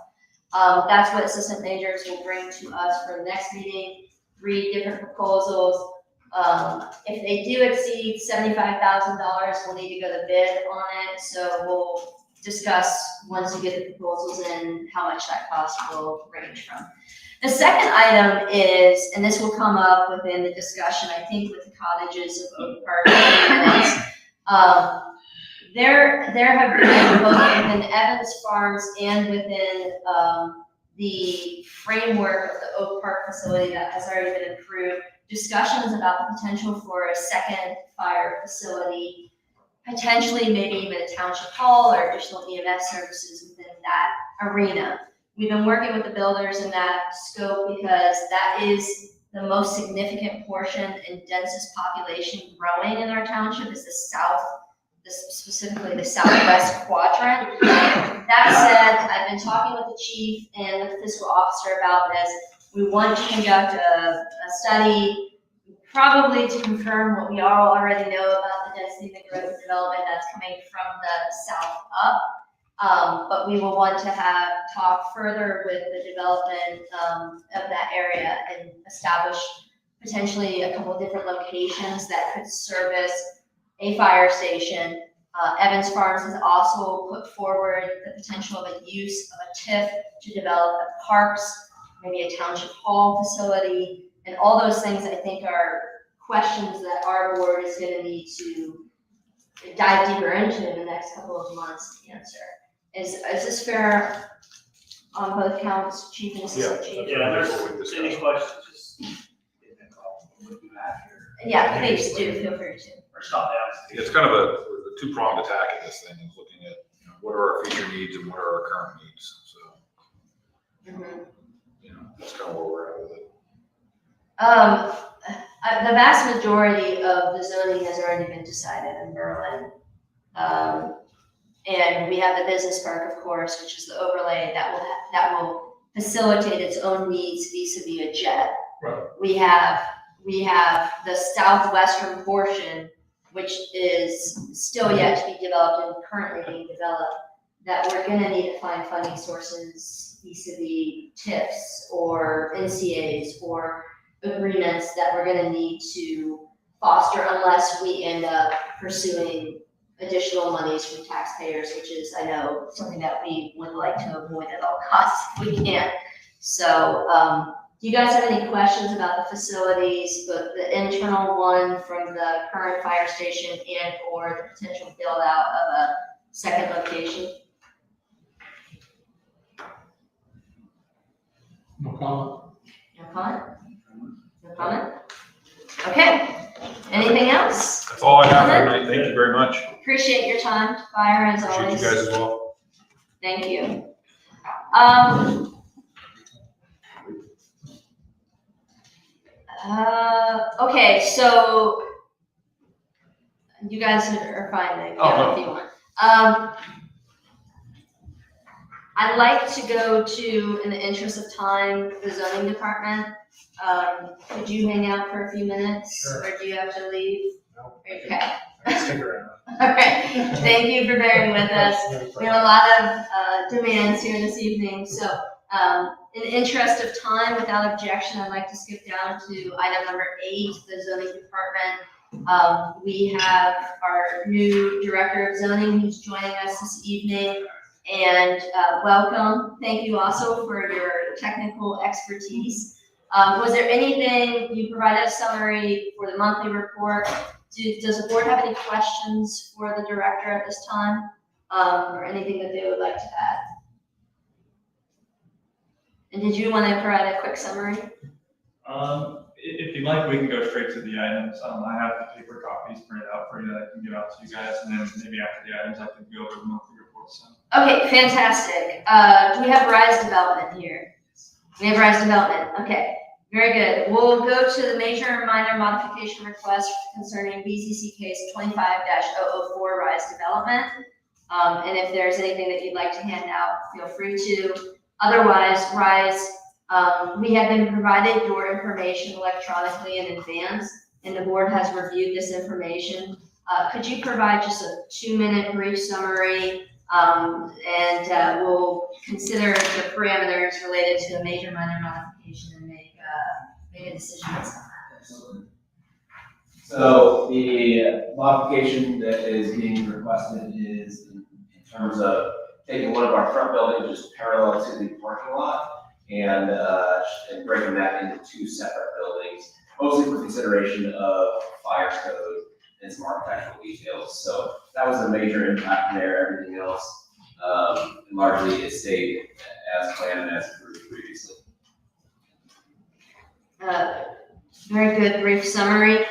That's what Assistant Majors will bring to us for the next meeting. 3 different proposals. If they do exceed $75,000, we'll need to go to bid on it. So we'll discuss once we get the proposals in, how much that cost will range from. The second item is, and this will come up within the discussion, I think, with the cottages of Oak Park. There have been both within Evans Farms and within the framework of the Oak Park facility that has already been approved, discussions about the potential for a second fire facility, potentially maybe even a township hall or additional EMS services within that arena. We've been working with the builders in that scope because that is the most significant portion and densest population growing in our township is the south, specifically the southwest quadrant. That said, I've been talking with the chief and the fiscal officer about this. We want to conduct a study, probably to confirm what we all already know about the density and the growth and development that's coming from the south up. But we will want to talk further with the development of that area and establish potentially a couple of different locations that could service a fire station. Evans Farms has also put forward the potential of a use of a TIF to develop parks, maybe a township hall facility, and all those things I think are questions that our board is going to need to dive deeper into in the next couple of months to answer. Is this fair on both counts, Chief and Assistant Chief? Yeah, if there's any questions, just give me a call. We'll do after. Yeah, please do, feel free to. Or stop down. It's kind of a two-pronged attack at this thing, is looking at, what are our future needs and what are our current needs, so, Mhm. that's kind of where we're at with it. The vast majority of the zoning has already been decided in Berlin. And we have the business park, of course, which is the overlay that will facilitate its own needs vis-a-vis a jet. Right. We have the southwestern portion, which is still yet to be developed and currently being developed, that we're gonna need to find funding sources vis-a-vis TIFs or NCAs or agreements that we're gonna need to foster unless we end up pursuing additional monies from taxpayers, which is, I know, something that we would like to avoid at all costs if we can. So, do you guys have any questions about the facilities, both the internal one from the current fire station and or the potential build out of a second location? No comment? No comment? No comment? Okay. Anything else? That's all I have for tonight. Thank you very much. Appreciate your time, Fire, as Appreciate always. you guys as well. Thank you. Okay, so you guys are fine then, if you want. I'd like to go to, in the interest of time, the zoning department. Could you hang out for a few minutes? Sure. Or do you have to leave? No. Okay. I can stick around. Okay, thank you for bearing with us. We have a lot of demands here this evening, so in the interest of time, without objection, I'd like to skip down to item number 8, the zoning department. We have our new director of zoning who's joining us this evening, and welcome. Thank you also for your technical expertise. Was there anything, you provided a summary for the monthly report. Does the board have any questions for the director at this time, or anything that they would like to add? And did you want to provide a quick summary? If you'd like, we can go straight to the items. I have the paper copies printed out for you that I can give out to you guys, and then maybe after the items, I can go over the monthly reports. Okay, fantastic. Do we have Rise Development here? We have Rise Development, okay. Very good. We'll go to the major and minor modification request concerning BZC case 25-004 Rise Development. And if there's anything that you'd like to hand out, feel free to. Otherwise, Rise, we have been provided your information electronically in advance, and the board has reviewed this information. Could you provide just a 2-minute brief summary, and we'll consider the parameters related to the major minor modification and make a decision on that. So the modification that is being requested is in terms of taking one of our front buildings just parallel to the parking lot and breaking that into 2 separate buildings, mostly for consideration of fire code and some architectural details. So that was a major impact there. Everything else largely is stayed as planned and as approved previously. Very good brief summary.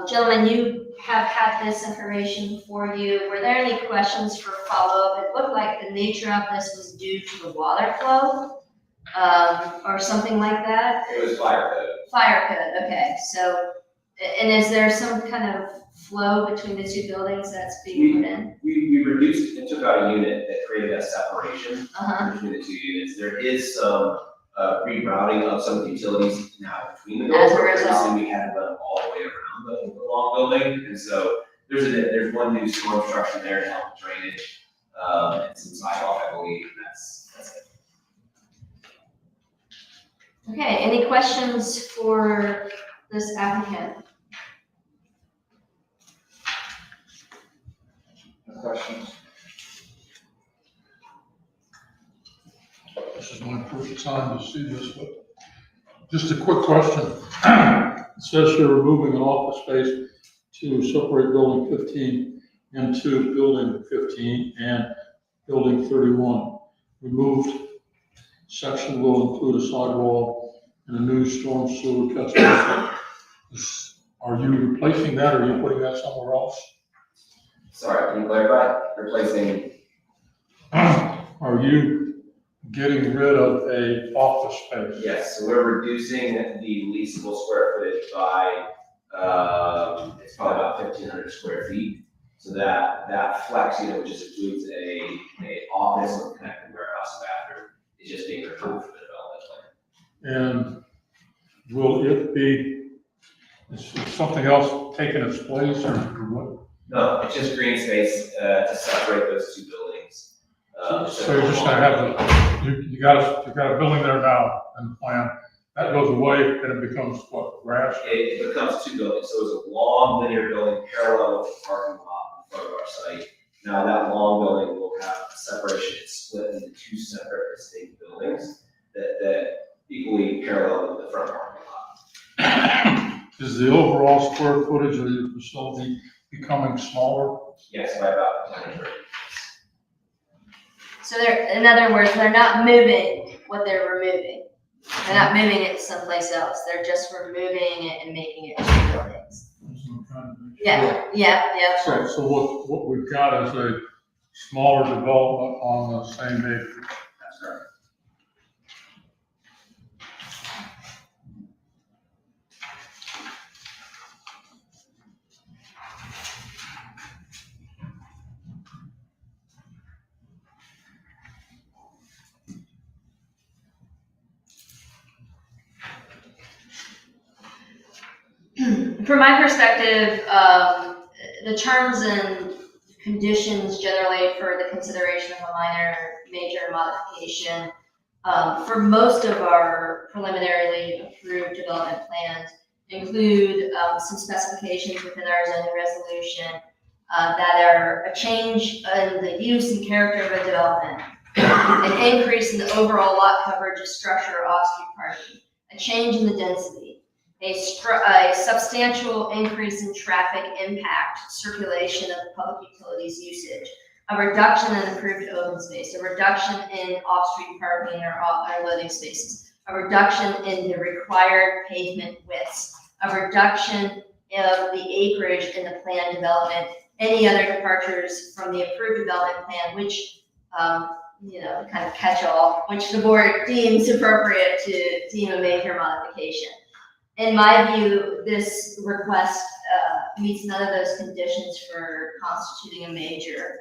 Gentlemen, you have had this information for you. Were there any questions for follow-up? It looked like the nature of this was due to the water flow, or something like that. It was fire code. Fire code, okay. So, and is there some kind of flow between the 2 buildings that's being put in? We reduced and took out a unit that created a separation Uh-huh. between the 2 units. There is some rerouting of some of the utilities now between the As buildings. a result. Previously, we had to run all the way around the long building, and so there's one new storm structure there to help with drainage, and some sidewalk, I believe, and that's it. Okay, any questions for this applicant? No questions? This is my first time to see this, but just a quick question. It says here removing an office space to separate building 15 into building 15 and building 31. Removed section will include a sidewall and a new storm sewer catch basin. Are you replacing that, or are you putting that somewhere else? Sorry, can you clarify? Replacing? Are you getting rid of a office space? Yes, so we're reducing the leasable square footage by, it's probably about 1,500 square feet. So that flex unit, which just includes a office with connected warehouse and bathroom, is just being removed from the development plan. And will it be, is something else taking its place or what? No, it's just green space, to separate those two buildings. So you're just gonna have you got a building there now in the plan, that goes away and it becomes what, grass? It becomes two buildings, so it's a long linear building parallel with the parking lot in front of our site. Now that long building will have separation, it's split into two separate distinct buildings that equally parallel with the front parking lot. Is the overall square footage of your facility becoming smaller? Yes, by about 130. So in other words, they're not moving what they're removing. They're not moving it someplace else. They're just removing it and making it two buildings. Yeah. So what we've got is a smaller development on the same acreage. That's correct. From my perspective, the terms and conditions generally for the consideration of a major modification, for most of our preliminarily approved development plans include some specifications within our zoning resolution that are a change in the use and character of a development, an increase in the overall lot coverage of structure or off-street parking, a change in the density, a substantial increase in traffic impact, circulation of the public utilities usage, a reduction in approved open space, a reduction in off-street parking or loading spaces, a reduction in the required pavement widths, a reduction of the acreage in the planned development, any other departures from the approved development plan, which, kind of catch-all, which the board deems appropriate to deem a major modification. In my view, this request meets none of those conditions for constituting a major.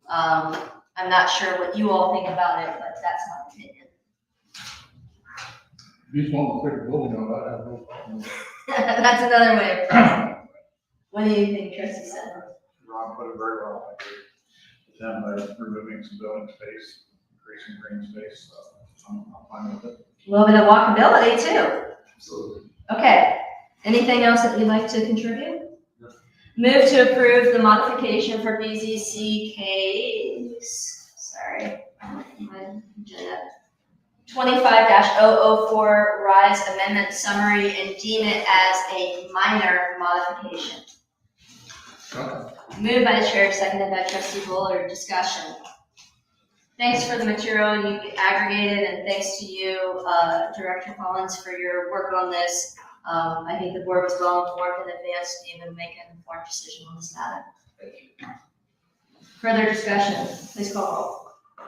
I'm not sure what you all think about it, but that's my opinion. If you just want to take a building on that, I have no problem. That's another way of phrasing it. What do you think, Trustee Sutton? Ron put it very well, I agree. With them by removing some building space, increasing green space, I'm fine with it. A little bit of walkability too. Absolutely. Okay, anything else that you'd like to contribute? Move to approve the modification for BZC case, my agenda. 25-004 RISE amendment summary and deem it as a minor modification. Moved by the chair, seconded by Trustee Bullard. Discussion. Thanks for the material you aggregated, and thanks to you, Director Collins, for your work on this. I think the board was well informed in advance to even make an informed decision on this matter. Thank you. Further discussion, please call roll.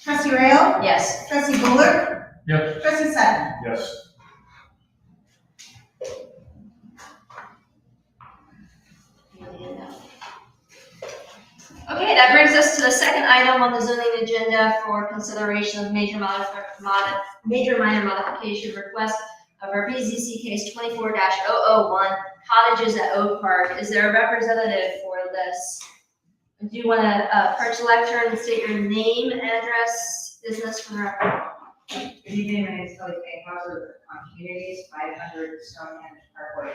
Trustee Rail? Yes. Trustee Bullard? Yes. Trustee Sutton? Yes. Okay, that brings us to the second item on the zoning agenda for consideration of major minor modification request of our BZC case 24-001, cottages at Oak Park. Is there a representative for this? Do you want to approach the lectern and state your name, address, business for the record? Good evening, my name is Kelly Hauser on Communities, 500 Stonehenge Parkway.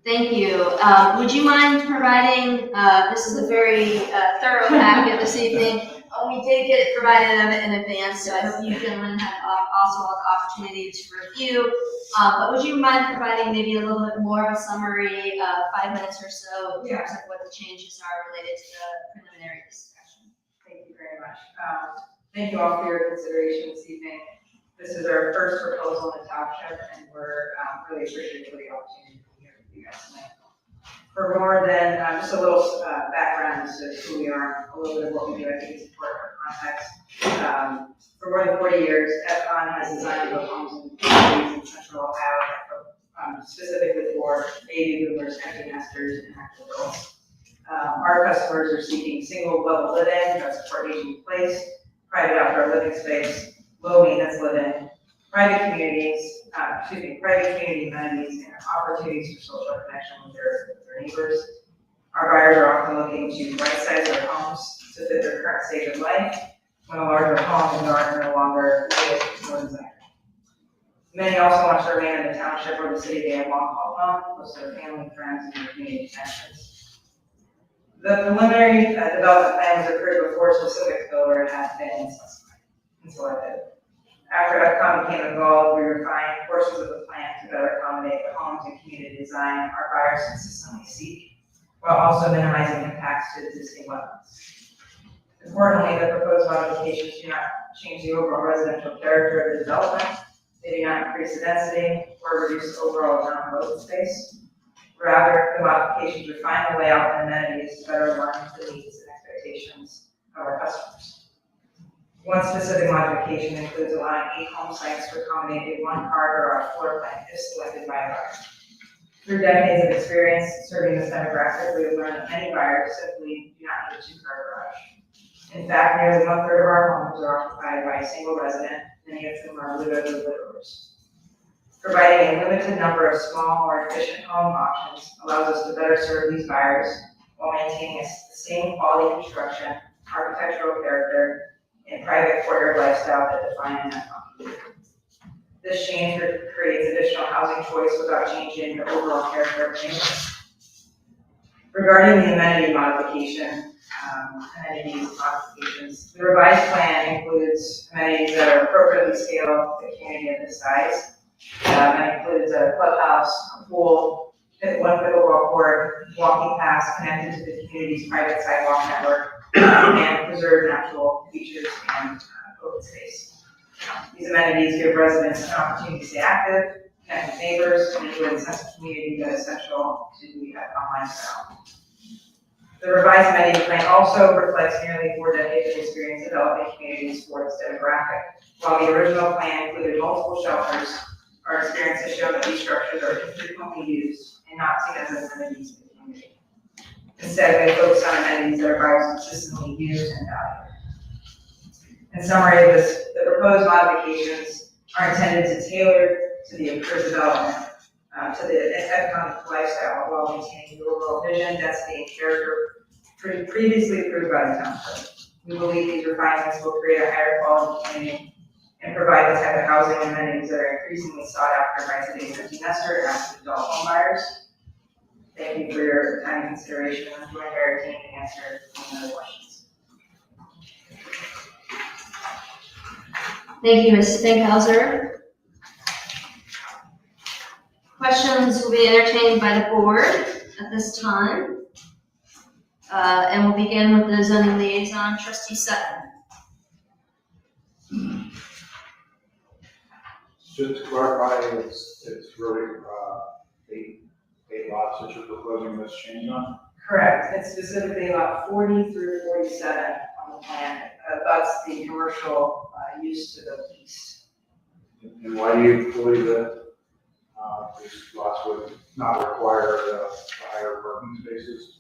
Thank you. Would you mind providing, this is a very thorough packet this evening. We did get it provided in advance, so I hope you gentlemen had also had the opportunity to review. But would you mind providing maybe a little bit more of a summary, 5 minutes or so, in terms of what the changes are related to the preliminary discussion? Thank you very much. Thank you all for your consideration this evening. This is our first proposal in the township, and we're really appreciative for the opportunity to be here with you guys tonight. For more than, just a little background as to who we are, a little bit of what we do, I think it's important for context. For more than 40 years, FCON has designed both homes and communities in central Ohio, specifically for baby boomers, empty nesters, and active adults. Our customers are seeking single-level living that support aging in place, private outdoor living space, low maintenance living, private community amenities, and opportunities for social connection with their neighbors. Our buyers are often looking to right-size their homes to fit their current stage of life, when a larger home and garden no longer more desired. Many also want to remain in the township or the city they have long haul home, close to their family, friends, and their community connections. The preliminary development plan was approved before a specific builder had been selected. After FCON became involved, we refined portions of the plan to better accommodate the homes and community design our buyers consistently seek, while also minimizing impacts to existing wetlands. Importantly, the proposed modifications do not change the overall residential character of the development. They do not increase the density or reduce the overall amount of open space. Rather, the modifications refine the layout and amenities to better align with the needs and expectations of our customers. One specific modification includes allowing 8 home sites to accommodate a 1-car garage floor plan if selected by a buyer. Through decades of experience serving this demographic, we have learned that many buyers simply do not need a 2-car garage. In fact, nearly 1/3 of our homes are occupied by a single resident, many of whom are widows or widowers. Providing a limited number of small, more efficient home options allows us to better serve these buyers while maintaining the same quality construction, architectural character, and private courtyard lifestyle that define that community. This change creates additional housing choice without changing the overall character of the neighborhood. Regarding the amenity modifications, the revised plan includes amenities that are appropriately scaled for a community of this size. That includes a clubhouse, a pool, 1 pickleball court, walking paths connected to the community's private sidewalk network, and preserve natural features and open space. These amenities give residents an opportunity to stay active, connect with neighbors, and enjoy the sense of community that is essential to the FCON lifestyle. The revised amenity plan also reflects nearly 4 decades of experience developing communities for this demographic. While the original plan included multiple shelters, our experience has shown that these structures are infrequently used and not seen as amenities in the community. Instead, we focus on amenities that our buyers consistently use and value. In summary, the proposed modifications are intended to tailor to the improved development to the FCON lifestyle while maintaining the overall vision, density, and character previously approved by the township. We believe these refinements will create a higher quality community and provide the type of housing and amenities that are increasingly sought after by today's empty nester and active adult home buyers. Thank you for your time and consideration. I'm joined by our team to answer any other questions. Thank you, Ms. Finkhauser. Questions will be entertained by the board at this time. And we'll begin with the zoning liaison, Trustee Sutton. Just to clarify, it's really, 8 lots that you're proposing this change on? Correct. It's specifically lot 40 through 47 on the plan. That's the commercial use to the east. And why do you believe that these lots would not require higher parking spaces?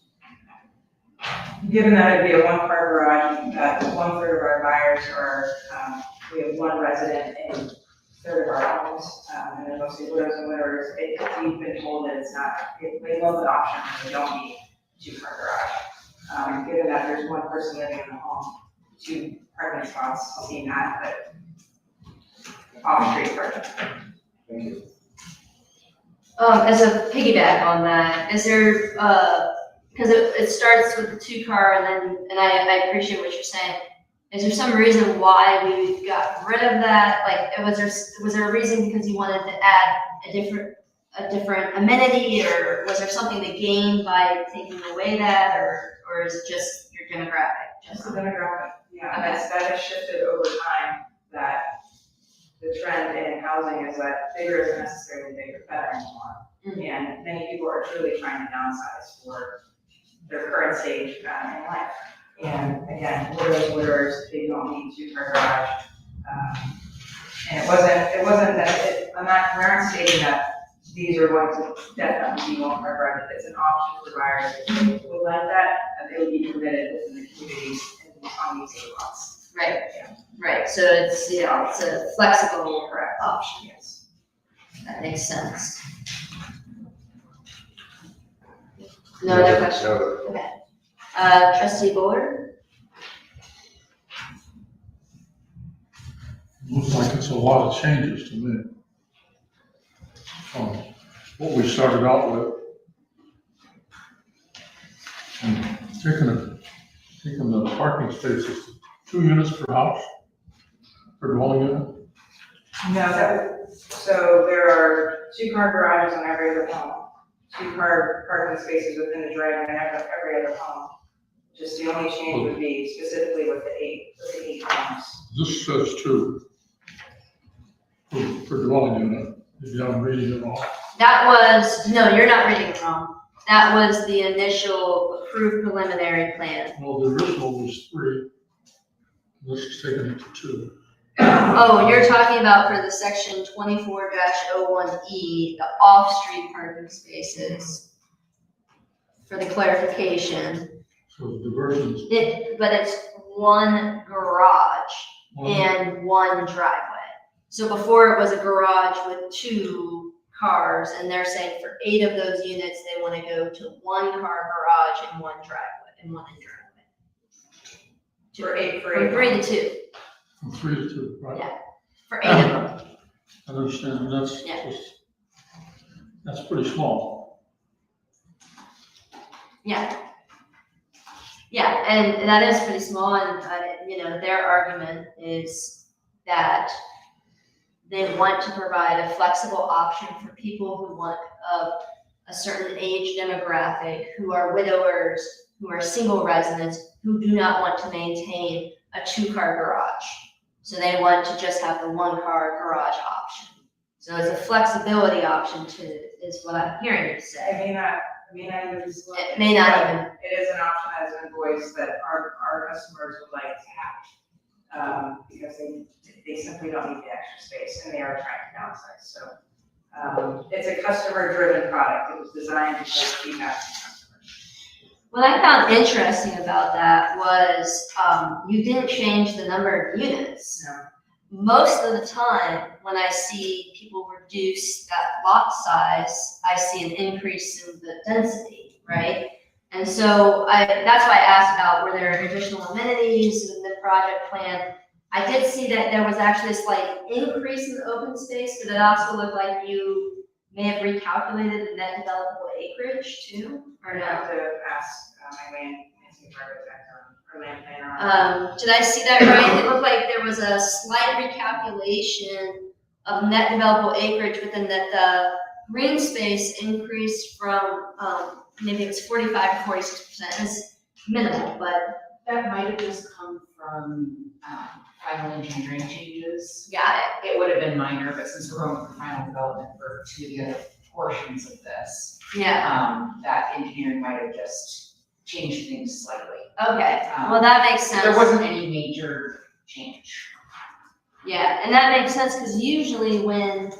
Given that it'd be a 1-car garage, that 1/3 of our buyers are, we have 1 resident in 1/3 of our homes, and then mostly widows and widowers. We've been told that it's not, they love the option, they don't need a 2-car garage. Given that there's 1 person living in the home, 2 parking spots, seeing that, but off-street parking. Thank you. As a piggyback on that, is there, because it starts with the 2-car and I appreciate what you're saying. Is there some reason why we got rid of that? Like, was there a reason because you wanted to add a different amenity, or was there something to gain by taking away that, or is it just your demographic? Just the demographic, yeah. Okay. That has shifted over time, that the trend in housing is that bigger isn't necessarily bigger, better anymore. And many people are truly trying to downsize for their current stage in life. And again, widows, widowers, they don't need two-car garage. And it wasn't that, we're not stating that these are going to definitely be one-car garage. It's an option for buyers if they would like that, and they would be permitted within the communities and on these lots. Right, Yeah. right, so it's, it's a flexible Correct. option. Yes. That makes sense. No other questions? Okay. Trustee Board? Looks like it's a lot of changes to me. From what we started out with. And taking the parking spaces, to 2 units per house, per dwelling unit. No, so there are two-car garages on every other home, two-car parking spaces within the driveway in every other home. Just the only change would be specifically with the eight homes. This says 2 per dwelling unit, if you haven't reading it wrong. That was, no, you're not reading it wrong. That was the initial approved preliminary plan. Well, the original was 3. This is taken it to 2. Oh, you're talking about for the section 24-01E, the off-street parking spaces. For the clarification, So the diversions. but it's one garage One- and one driveway. So before it was a garage with 2 cars, and they're saying for 8 of those units, they want to go to 1 car garage and 1 driveway, and 1 driveway. From 3 to 2, From 3 to 2, right? Yeah. for 8 of them. I understand, and that's Yeah. just, that's pretty small. Yeah. Yeah, and that is pretty small, and, their argument is that they want to provide a flexible option for people who want a certain age demographic, who are widowers, who are single residents, who do not want to maintain a 2-car garage. So they want to just have the 1-car garage option. So it's a flexibility option is what I'm hearing you say. It may not use. It may not even. It is an option as an invoice that our customers would like to have, because they simply don't need the extra space, and they are trying to downsize, so. It's a customer-driven product, it was designed to take feedback from customers. What I found interesting about that was, you didn't change the number of units. No. Most of the time, when I see people reduce that lot size, I see an increase in the density, right? And so that's why I asked about, were there additional amenities in the project plan? I did see that there was actually a slight increase in the open space, but it also looked like you may have recalculated the net developable acreage too, or I no? have to ask my landscape architect or land planner. Did I see that right? It looked like there was a slight recalculation of net developable acreage within that the green space increased from, maybe it's 45 to 46%. It's minimal, but That might have just come from, final engineering changes. got It would have been minor, but since we're going for final development for 2 of the other portions of this, it. Yeah, that engineering might have just changed things slightly. okay. Well, that makes sense. There wasn't any major change. Yeah, and that makes sense, because usually when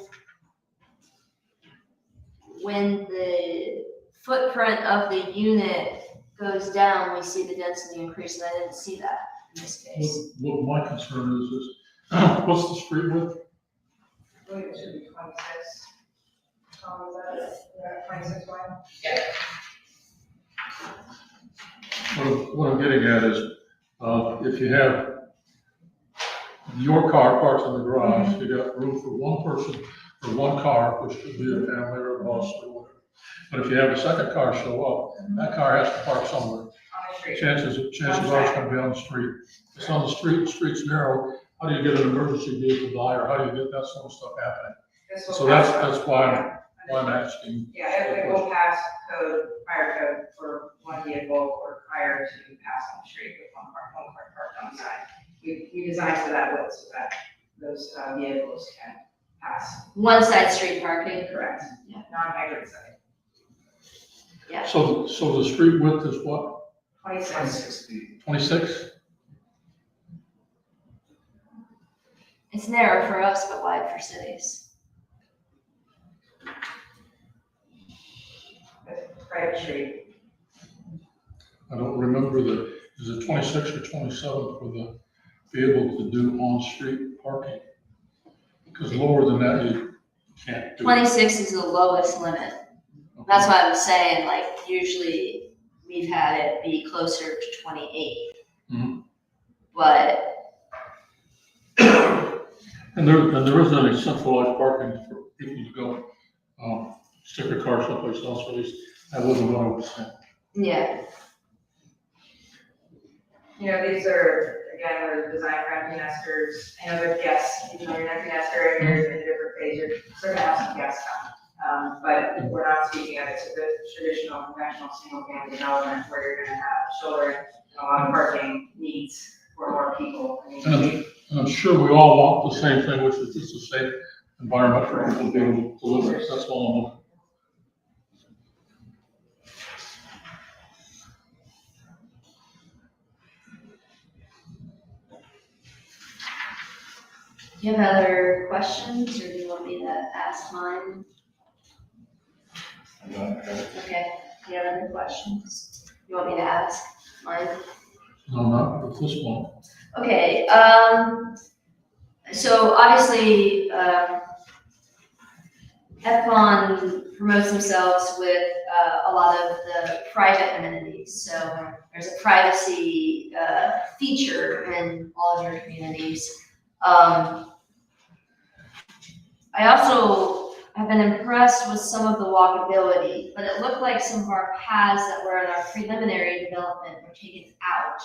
the footprint of the unit goes down, we see the density increase, and I didn't see that in this case. What my concern is what's the street width? I believe it should be 26. Tom, is that it? Yeah, 26 wide? What I'm getting at is, if you have your car parked in the garage, you got room for 1 person for 1 car, which could be a family or a bus or whatever. But if you have a second car show up, that car has to park somewhere. On the street. Chances are it's gonna be on the street. If it's on the street, the street's narrow, how do you get an emergency vehicle by, or how do you get that sort of stuff happening? This will So pass- that's why I'm asking. Yeah, it will pass fire code for 1 vehicle or fire to pass on the street with 1 car parked on the side. We designed for that width so that those vehicles can pass. One side street parking. Correct. Yeah. Non-hybrid site. Yeah. So the street width is what, 26. 26? It's narrow for us, but wide for cities. Private street. I don't remember is it 26 or 27 for be able to do on-street parking? Because lower than that, you can't do. 26 is the lowest limit. That's why I'm saying, like, usually we've had it be closer to 28. Mhm. But And there isn't any centralized parking for people to go, stick their car someplace else, at least that wasn't what I was saying. yeah, You know, these are, again, they're designed for empty nesters. I know that, yes, you know, you're an empty nester and you're in a different phase, you're still gonna have some guests come. But we're not speaking of it to the traditional conventional single family development where you're gonna have children, and a lot of parking needs for more people. I mean, And I'm sure we all want the same thing, which is just a safe environment for people to be able to live in. That's all I'm looking. do you have other questions, or do you want me to ask mine? Okay, do you have other questions? You want me to ask mine? No, not at this point. Okay, so obviously, EPCON promotes themselves with a lot of the private amenities. So there's a privacy feature in all of your communities. I also have been impressed with some of the walkability, but it looked like some of our paths that were in our preliminary development were taken out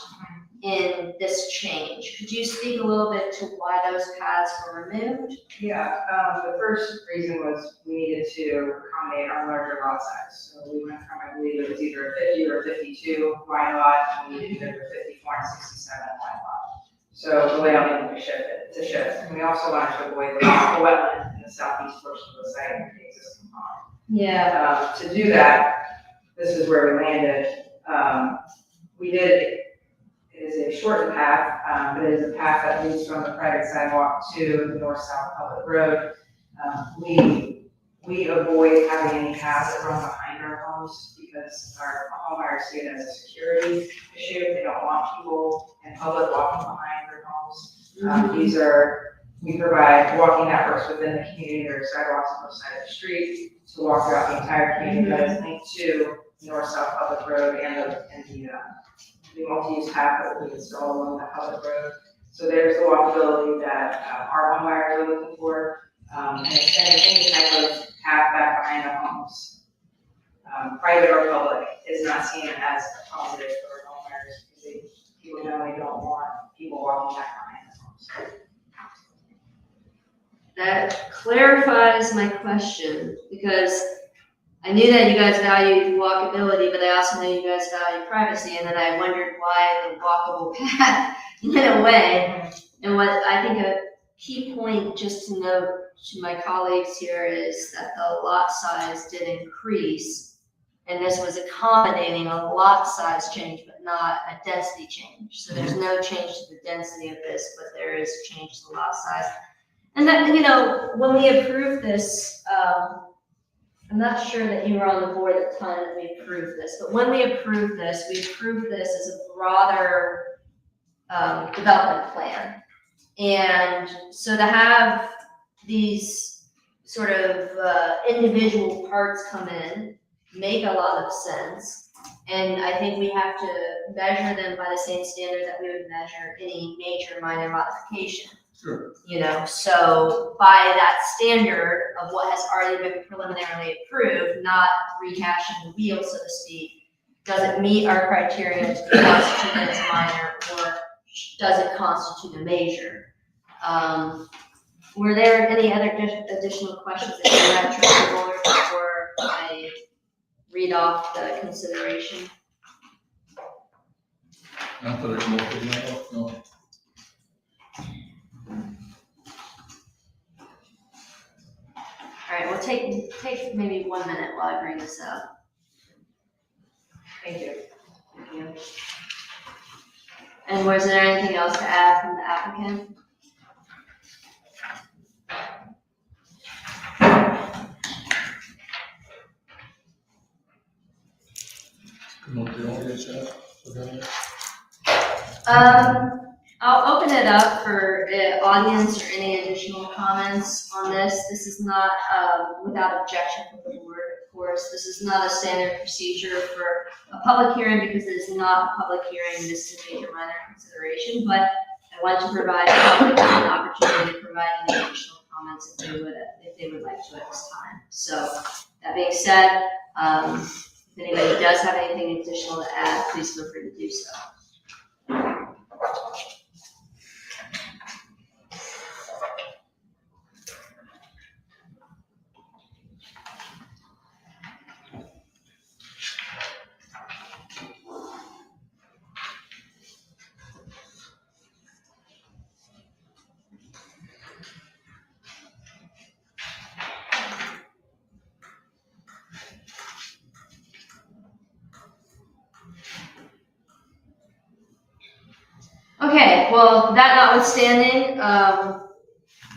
in this change. Could you speak a little bit to why those paths were removed? Yeah, the first reason was we needed to accommodate our larger lot size. So we went from, I believe it was either a 50 or a 52 wide lot, and we needed to go to a 54 and 67 wide lot. So the layout needed to shift. And we also wanted to avoid the wetland in the southeast portion of the site and the existing pond. Yeah. To do that, this is where we landed. It is a shortened path, but it is a path that leads from the private sidewalk to the north-south public road. We avoid having any paths that run behind our homes because our homebuyers see it as a security issue. They don't want people in public walking behind their homes. We provide walking networks within the community. There are sidewalks on both sides of the street to walk throughout the entire community that is linked to the north-south public road and the multi-use path that will be installed along that public road. So there's the walkability that our home buyers are looking for, and extending any type of path back behind the homes, private or public, is not seen as a positive for home buyers because people generally don't want people walking back behind the homes. That clarifies my question, because I knew that you guys valued walkability, but I also knew you guys valued privacy, and then I wondered why the walkable path went away. And what I think a key point just to note to my colleagues here is that the lot size did increase, and this was accommodating a lot size change, but not a density change. So there's no change to the density of this, but there is a change to the lot size. And that, when we approved this, I'm not sure that you were on the board at the time that we approved this, but when we approved this as a broader development plan. And so to have these sort of individual parts come in make a lot of sense. And I think we have to measure them by the same standard that we would measure any major minor modification. Sure. So by that standard of what has already been preliminarily approved, not rehashing the wheel, so to speak, does it meet our criteria to be constituted as minor, or does it constitute a major? Were there any other additional questions that you had, Trustee Bullard, before I read off the consideration? Not that I can look at that, no. take maybe 1 minute while I bring this up. Thank you. And was there anything else to add from the applicant? Come up to the audience, I'll open it up for audience or any additional comments on this. This is not without objection from the board, of course. This is not a standard procedure for a public hearing because it is not a public hearing. This is a major minor consideration, but I want to provide the public an opportunity to provide any additional comments if they would like to at this time. So that being said, if anybody does have anything additional to add, please feel free to do so. Okay, well, that notwithstanding,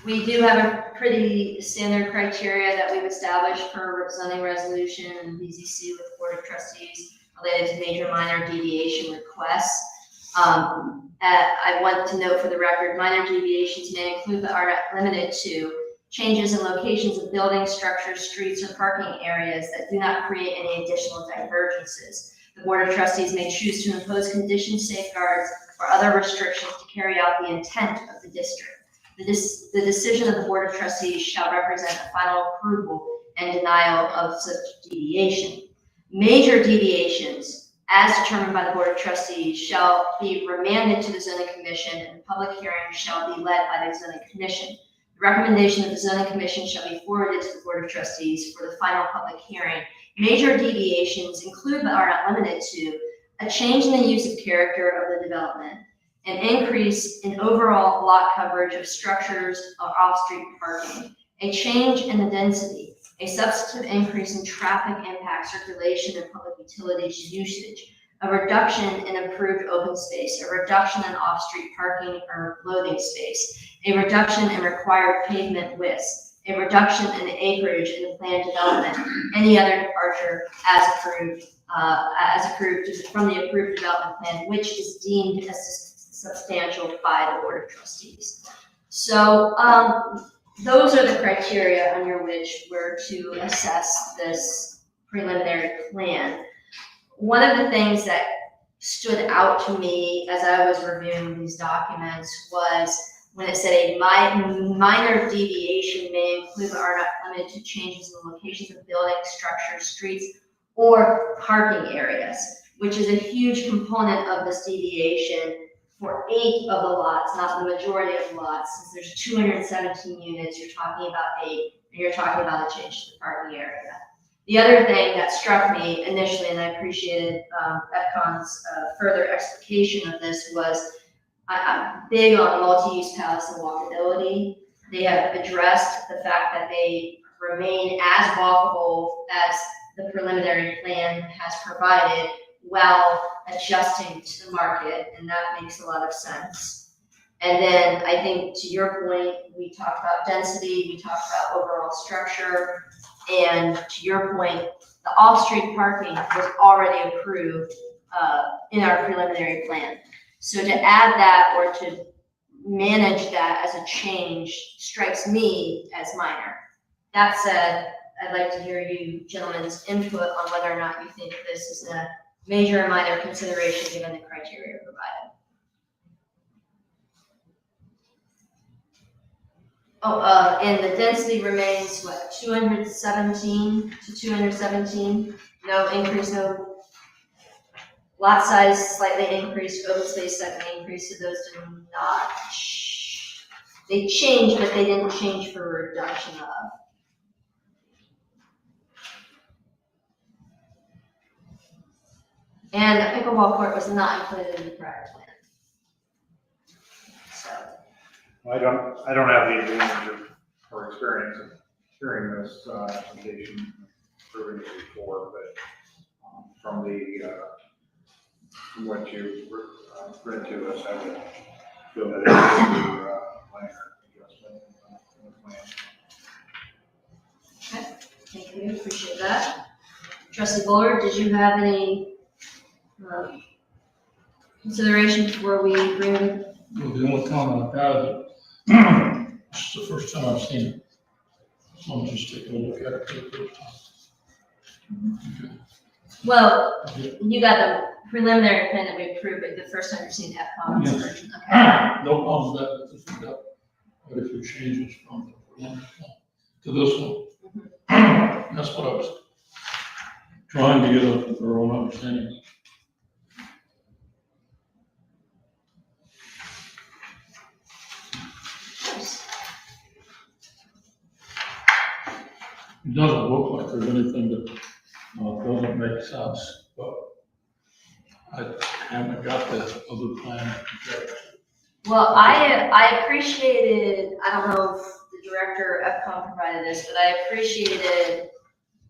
we do have a pretty standard criteria that we've established for zoning resolution and BZC with the Board of Trustees related to major minor deviation requests. I want to note for the record, minor deviations may include but are not limited to changes in locations of buildings, structures, streets, or parking areas that do not create any additional divergences. The Board of Trustees may choose to impose conditions, safeguards, or other restrictions to carry out the intent of the district. The decision of the Board of Trustees shall represent a final approval and denial of such deviation. Major deviations, as determined by the Board of Trustees, shall be remanded to the Zoning Commission, and the public hearing shall be led by the Zoning Commission. The recommendation of the Zoning Commission shall be forwarded to the Board of Trustees for the final public hearing. Major deviations include but are not limited to a change in the use of character of the development, an increase in overall lot coverage of structures of off-street parking, a change in the density, a substantive increase in traffic impact, circulation, and public utilities usage, a reduction in improved open space, a reduction in off-street parking or loading space, a reduction in required pavement widths, a reduction in acreage in the planned development, any other departure as approved from the approved development plan, which is deemed as substantial by the Board of Trustees. So those are the criteria under which we're to assess this preliminary plan. One of the things that stood out to me as I was reviewing these documents was when it said a minor deviation may include but are not limited to changes in the locations of buildings, structures, streets, or parking areas, which is a huge component of this deviation for 8 of the lots, not the majority of the lots. Since there's 217 units, you're talking about 8, and you're talking about a change to the parking area. The other thing that struck me initially, and I appreciated EPCON's further explication of this, was I'm big on multi-use paths and walkability. They have addressed the fact that they remain as walkable as the preliminary plan has provided while adjusting to the market, and that makes a lot of sense. And then I think to your point, we talked about density, we talked about overall structure, and to your point, the off-street parking was already approved in our preliminary plan. So to add that or to manage that as a change strikes me as minor. That said, I'd like to hear you gentlemen's input on whether or not you think this is a major or minor consideration given the criteria provided. And the density remains, what, 217 to 217? No increase, no lot size slightly increased, open space slightly increased, so those do not, they changed, but they didn't change for reduction of. And a pickleball court was not included in the prior plan. So. I don't have the advantage of, or experience of hearing this application, approving it before, but from what you read to us, I would feel that it's a minor adjustment in the plan. Thank you, appreciate that. Trustee Bullard, did you have any consideration before we bring it? Well, the only comment I have is, this is the first time I've seen it. So I'm just taking a look at it for the first time. Okay. Well, you got the preliminary plan that we approved, but the first time you're seeing FCOM's Yes. version, okay? No problem with that, but this is got quite a few changes from the preliminary plan to this one. That's what I was trying to get a thorough understanding. It doesn't look like there's anything that doesn't make sense, but I haven't got the other plan. Well, I appreciated, I don't know if the director of FCOM provided this, but I appreciated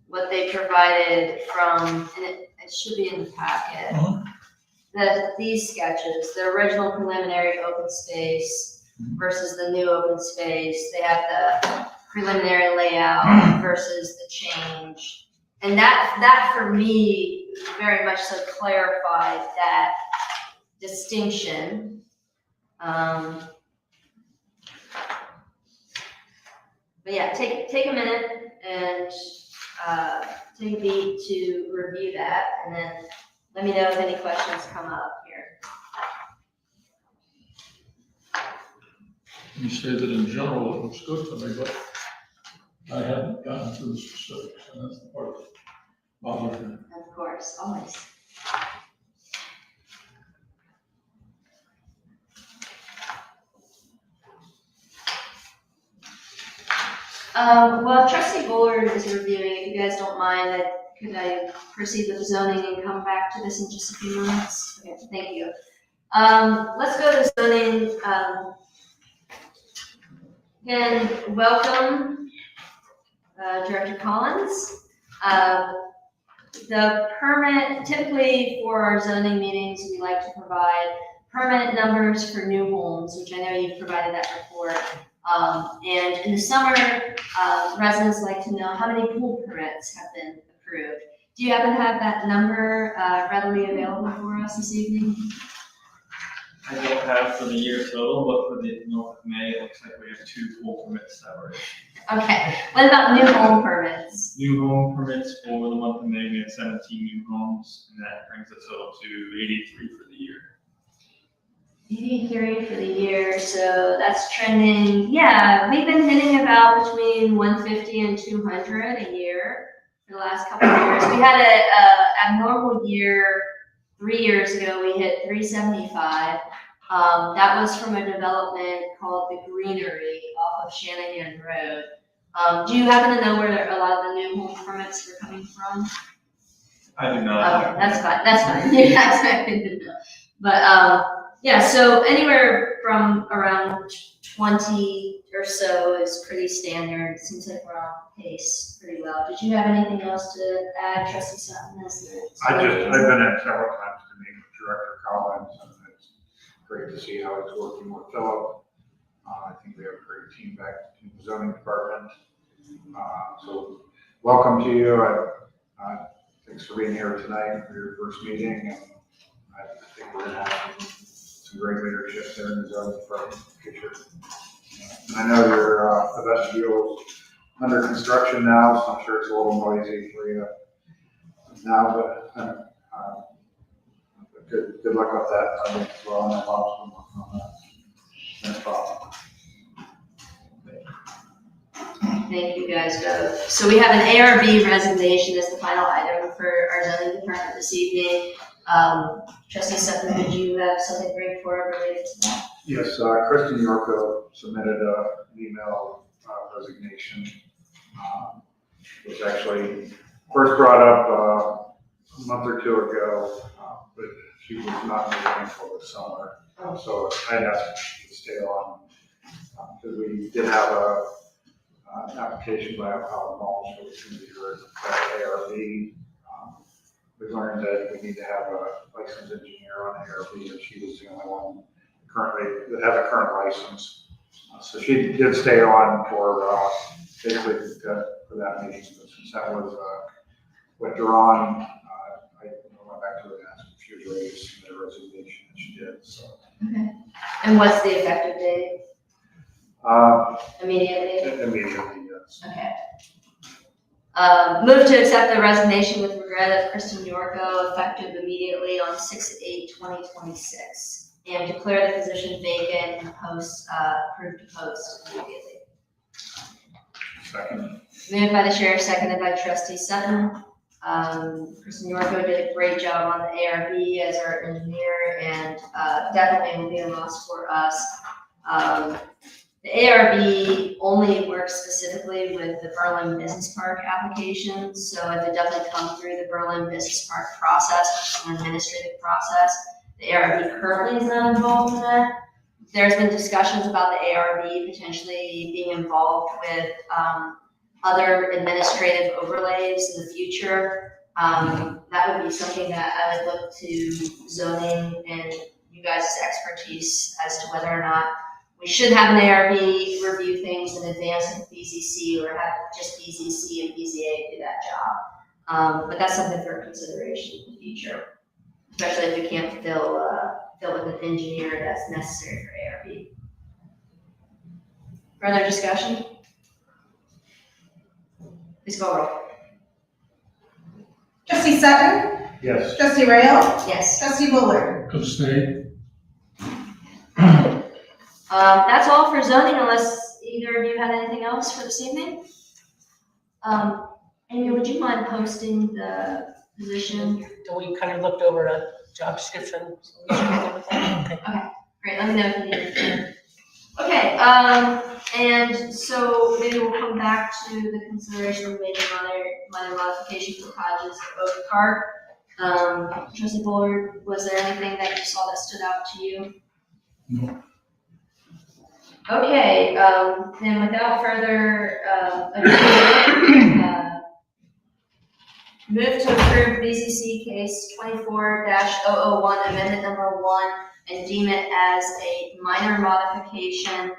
what they provided from, and it should be in the packet. These sketches, the original preliminary open space versus the new open space. They have the preliminary layout versus the change. And that for me very much so clarified that distinction. But yeah, take a minute and take a beat to review that, and then let me know if any questions come up here. You say that in general it looks good to me, but I haven't gotten to the specifics, and that's the part that bothers me. Of course, always. Well, Trustee Bullard is reviewing. If you guys don't mind, could I proceed with zoning and come back to this in just a few minutes? Okay, thank you. Let's go to zoning. Again, welcome, Director Collins. The permit, typically for our zoning meetings, we like to provide permit numbers for new homes, which I know you've provided that report. And in the summer, residents like to know how many pool permits have been approved. Do you happen to have that number readily available for us this evening? I don't have for the year total, but for the month of May, it looks like we have 2 pool permits that were issued. Okay, what about new home permits? New home permits for the month of May, we had 17 new homes, and that brings the total to 83 for the year. 83 for the year, so that's trending. Yeah, we've been hitting about between 150 and 200 a year for the last couple of years. We had a abnormal year 3 years ago. We hit 375. That was from a development called the Greenery off of Shanahan Road. Do you happen to know where a lot of the new home permits were coming from? I do not. Okay, that's fine. That's fine. You're not expecting to know, but yeah. So anywhere from around 20 or so is pretty standard. It seems like we're on pace pretty well. Did you have anything else to add, Trustee Sutton? I've been in several times to meet with Director Collins, and it's great to see how he's working with Philip. I think we have a great team back in the zoning department. So welcome to you. Thanks for being here tonight for your first meeting. And I think we're gonna have some great leadership there in the zoning department in the future. And I know the vestibule is under construction now, so I'm sure it's a little noisy for you now, but good luck with that project as well. And I've also been working on that. No problem. Thank you guys both. So we have an ARB resignation as the final item for our zoning department this evening. Trustee Sutton, did you have something to bring forward related to that? Yes, Kristen Yorko submitted an email resignation. It was actually first brought up a month or 2 ago, but she was not moving until this summer. So I asked her to stay on because we did have a application by Alcohol Knowledge, which is going to be heard at ARB. We learned that we need to have a licensed engineer on ARB, and she was the only one currently that has a current license. So she did stay on for basically for that meeting. But since that was withdrawn, I went back to her and asked if she was ready to submit a resignation, and she did. So. Okay. And what's the effective date? Immediately? Immediately, yes. Okay. Move to accept the resignation with regret of Kristen Yorko, effective immediately on 6/8/2026, and declare the position vacant and approve to post immediately. Second. Moved by the chair, seconded by Trustee Sutton. Kristen Yorko did a great job on the ARB as our engineer, and definitely will be a loss for us. The ARB only works specifically with the Berlin Business Park applications, so if it doesn't come through the Berlin Business Park process, which is an administrative process, the ARB currently is not involved in that. There's been discussions about the ARB potentially being involved with other administrative overlays in the future. That would be something that I would look to zoning and you guys' expertise as to whether or not we should have an ARB review things in advance of BZC, or have just BZC and BZA do that job. But that's something for consideration in the future, especially if we can't fill with an engineer that's necessary for ARB. Further discussion? Please call roll. Trustee Sutton? Yes. Trustee Rail? Yes. Trustee Bullard? Abstain. That's all for zoning, unless either of you had anything else for this evening. Amy, would you mind posting the position? We kind of looked over a job description. So we should be good with that. Okay. Great, let me know if you need anything. Okay, and so maybe we'll come back to the consideration of making minor modifications for cottages at Oak Park. Trustee Bullard, was there anything that you saw that stood out to you? No. Okay, then without further ado, move to approve BZC case 24-001, amendment number 1, and deem it as a minor modification.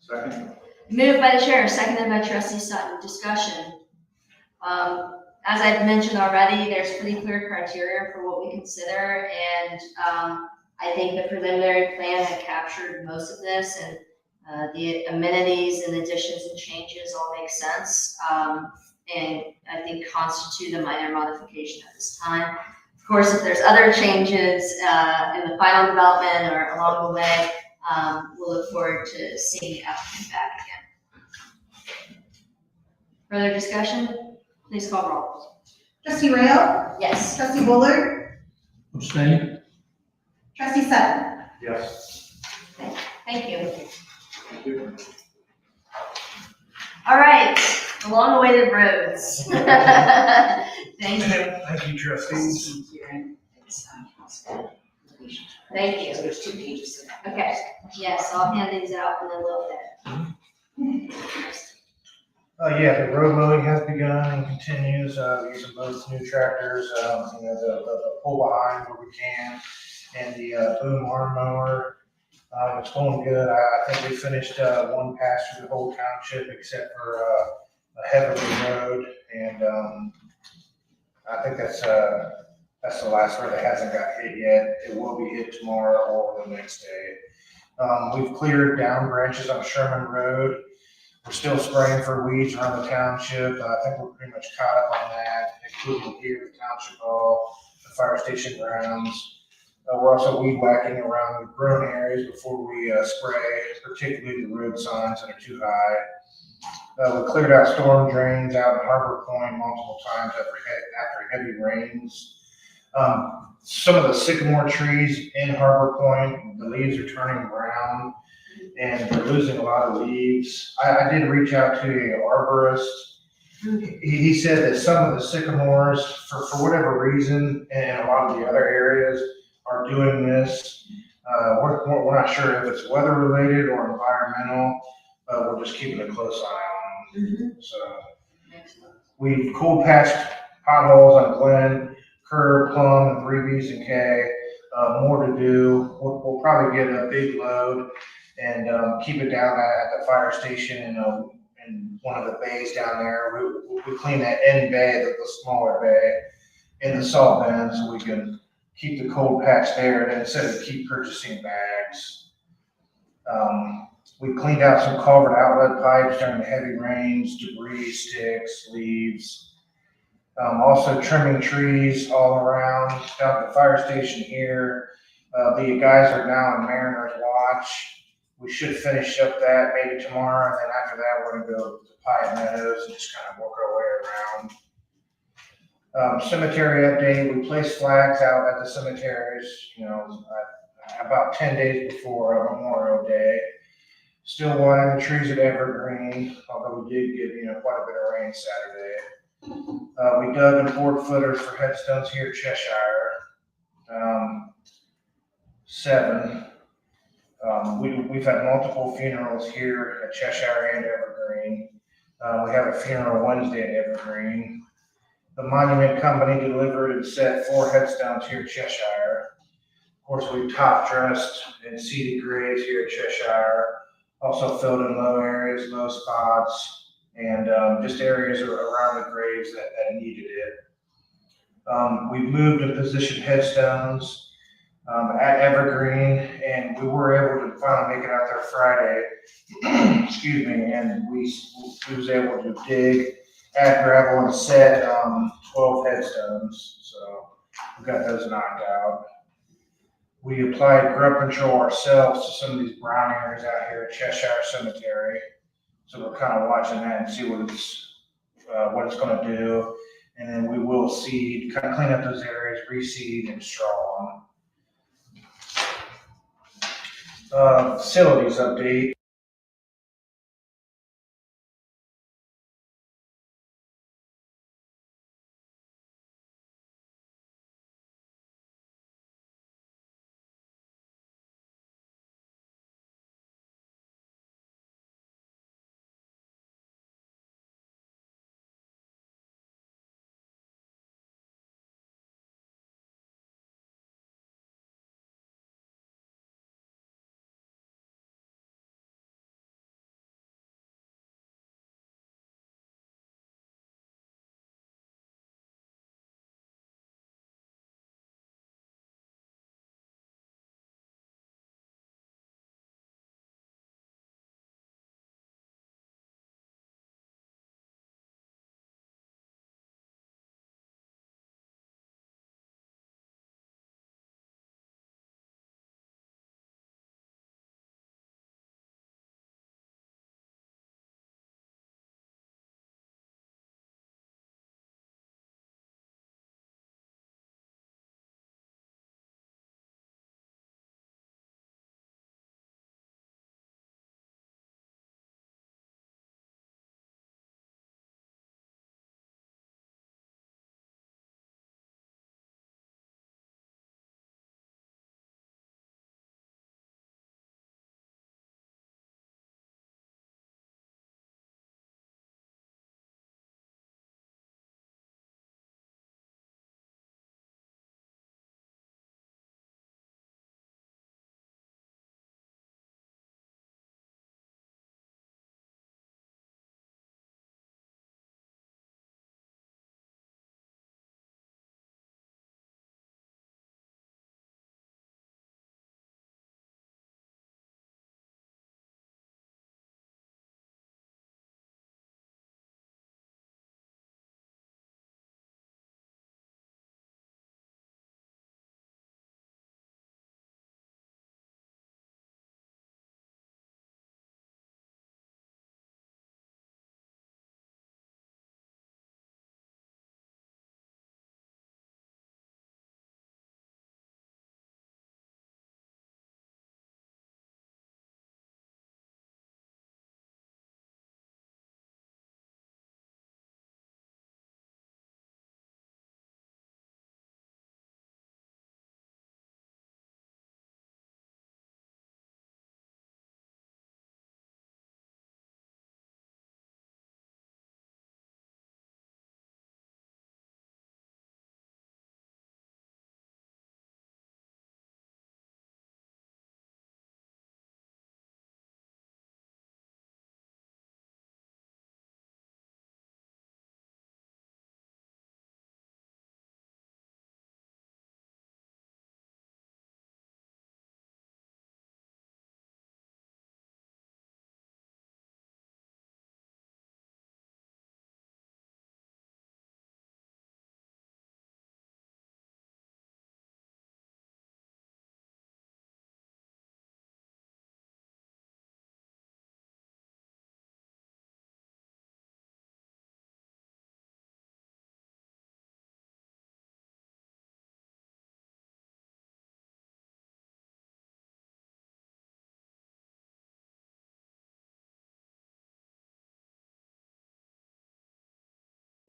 Second. Moved by the chair, seconded by Trustee Sutton. Discussion. As I've mentioned already, there's pretty clear criteria for what we consider, and I think the preliminary plan had captured most of this, and the amenities and additions and changes all make sense, and I think constitute a minor modification at this time. Of course, if there's other changes in the final development or along the way, we'll look forward to seeing the applicant back again. Further discussion? Please call roll. Trustee Rail? Yes. Trustee Bullard? Abstain. Trustee Sutton? Yes. Thank you. Thank you. All right, the long-awaited roads. Thank you. Thank you, trustees. Thank you. So there's 2 pages. Okay, yes, I'll hand these out in a little bit. Yeah, the road mowing has begun and continues, using both new tractors, the pull behind where we can, and the boom arm mower. It's going good. I think we finished one pass through the whole township except for a Heatherly Road, and I think that's the last road that hasn't got hit yet. It will be hit tomorrow or the next day. We've cleared down branches on Sherman Road. We're still spraying for weeds around the township. I think we're pretty much caught up on that, including here, the township hall, the fire station grounds. We're also weed whacking around the growing areas before we spray, particularly the road signs that are too high. We cleared out storm drains out in Harbor Point multiple times after heavy rains. Some of the sycamore trees in Harbor Point, the leaves are turning brown and they're losing a lot of leaves. I did reach out to an arborist. He said that some of the sycamores, for whatever reason, and a lot of the other areas, are doing this. We're not sure if it's weather related or environmental, but we're just keeping a close eye on them. So we've cold patched potholes on Glen, Curb, Plum, and 3Bs and K. More to do. We'll probably get a big load and keep it down at the fire station in one of the bays down there. We clean that end bay, the smaller bay, in the salt bin, so we can keep the cold patch there, and instead of keep purchasing bags. We cleaned out some culvert outlet pipes during the heavy rains, debris, sticks, leaves. Also trimming trees all around down at the fire station here. The guys are now in Mariner's Watch. We should finish up that maybe tomorrow, and then after that, we're gonna go to Pine Meadows and just kind of work our way around. Cemetery update, we placed flags out at the cemeteries, about 10 days before Memorial Day. Still watering the trees at Evergreen, although we did get, quite a bit of rain Saturday. We dug and poured footers for headstones here at Cheshire. 7. We've had multiple funerals here at Cheshire and Evergreen. We have a funeral Wednesday at Evergreen. The monument company delivered and set 4 headstones here at Cheshire. Of course, we top dressed and seeded graves here at Cheshire. Also filled in low areas, low spots, and just areas around the graves that needed it. We've moved and positioned headstones at Evergreen, and we were able to finally make it out there Friday. Excuse me, and we was able to dig, add gravel, and set 12 headstones. So we got those knocked out. We applied grub control ourselves to some of these brown areas out here at Cheshire Cemetery. So we're kind of watching that and see what it's going to do. And then we will seed, kind of clean up those areas, reseed and straw them. Facilities update.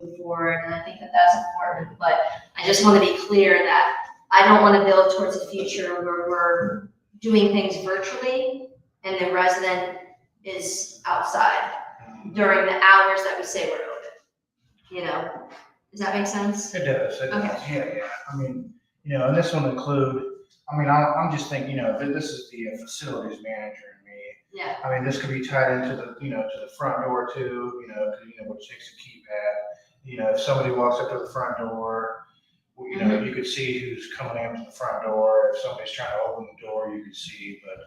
move forward, and I think that that's important, but I just want to be clear that I don't want to build towards a future where we're doing things virtually and the resident is outside during the hours that we say we're open. Does that make sense? It does, yeah. I mean, and this will include, I'm just thinking, this is the facilities manager in me. Yeah. I mean, this could be tied into to the front door too, which takes a keypad. If somebody walks up to the front door, you could see who's coming up to the front door. If somebody's trying to open the door, you could see, but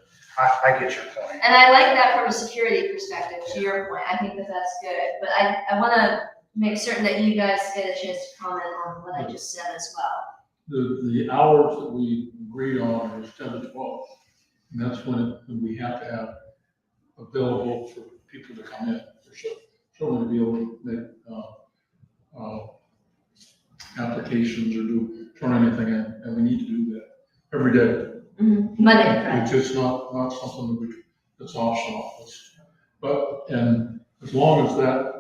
I get your point. And I like that from a security perspective, to your point. I think that that's good, but I want to make certain that you guys get a chance to comment on what I just said as well. The hours that we agreed on is 10 to 12. And that's when we have to have available for people to come in. For someone to be able to make applications or turn anything in, and we need to do that every day. Monday. It's just not something that's optional. And as long as that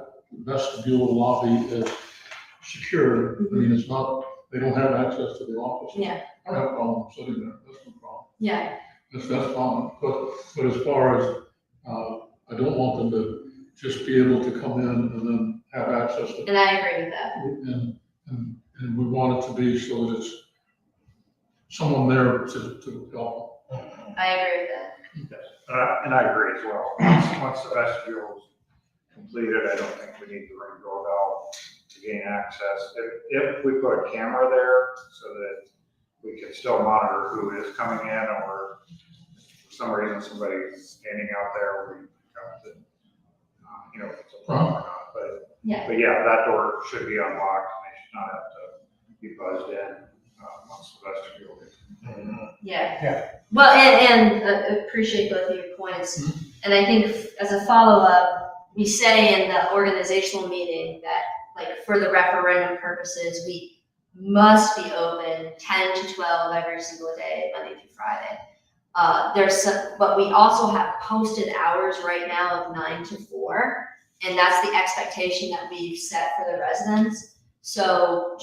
vestibule lobby is secure, I mean, it's not, they don't have access to the office. Yeah. I don't have a problem sitting there, that's no problem. Yeah. That's fine, but as far as, I don't want them to just be able to come in and then have access to. And I agree with that. And we want it to be so that it's someone there to help. I agree with that. And I agree as well. Once the vestibule is completed, I don't think we need to ring the doorbell to gain access. If we put a camera there so that we can still monitor who is coming in, or for some reason somebody's standing out there, we have to, if it's a problem or not. But yeah, that door should be unlocked, and they should not have to be buzzed in once the vestibule is completed. Yeah. Well, and appreciate both of your points. And I think as a follow-up, we say in the organizational meeting that, like, for the referendum purposes, we must be open 10 to 12 every single day, Monday through Friday. But we also have posted hours right now of 9 to 4, and that's the expectation that we've set for the residents. So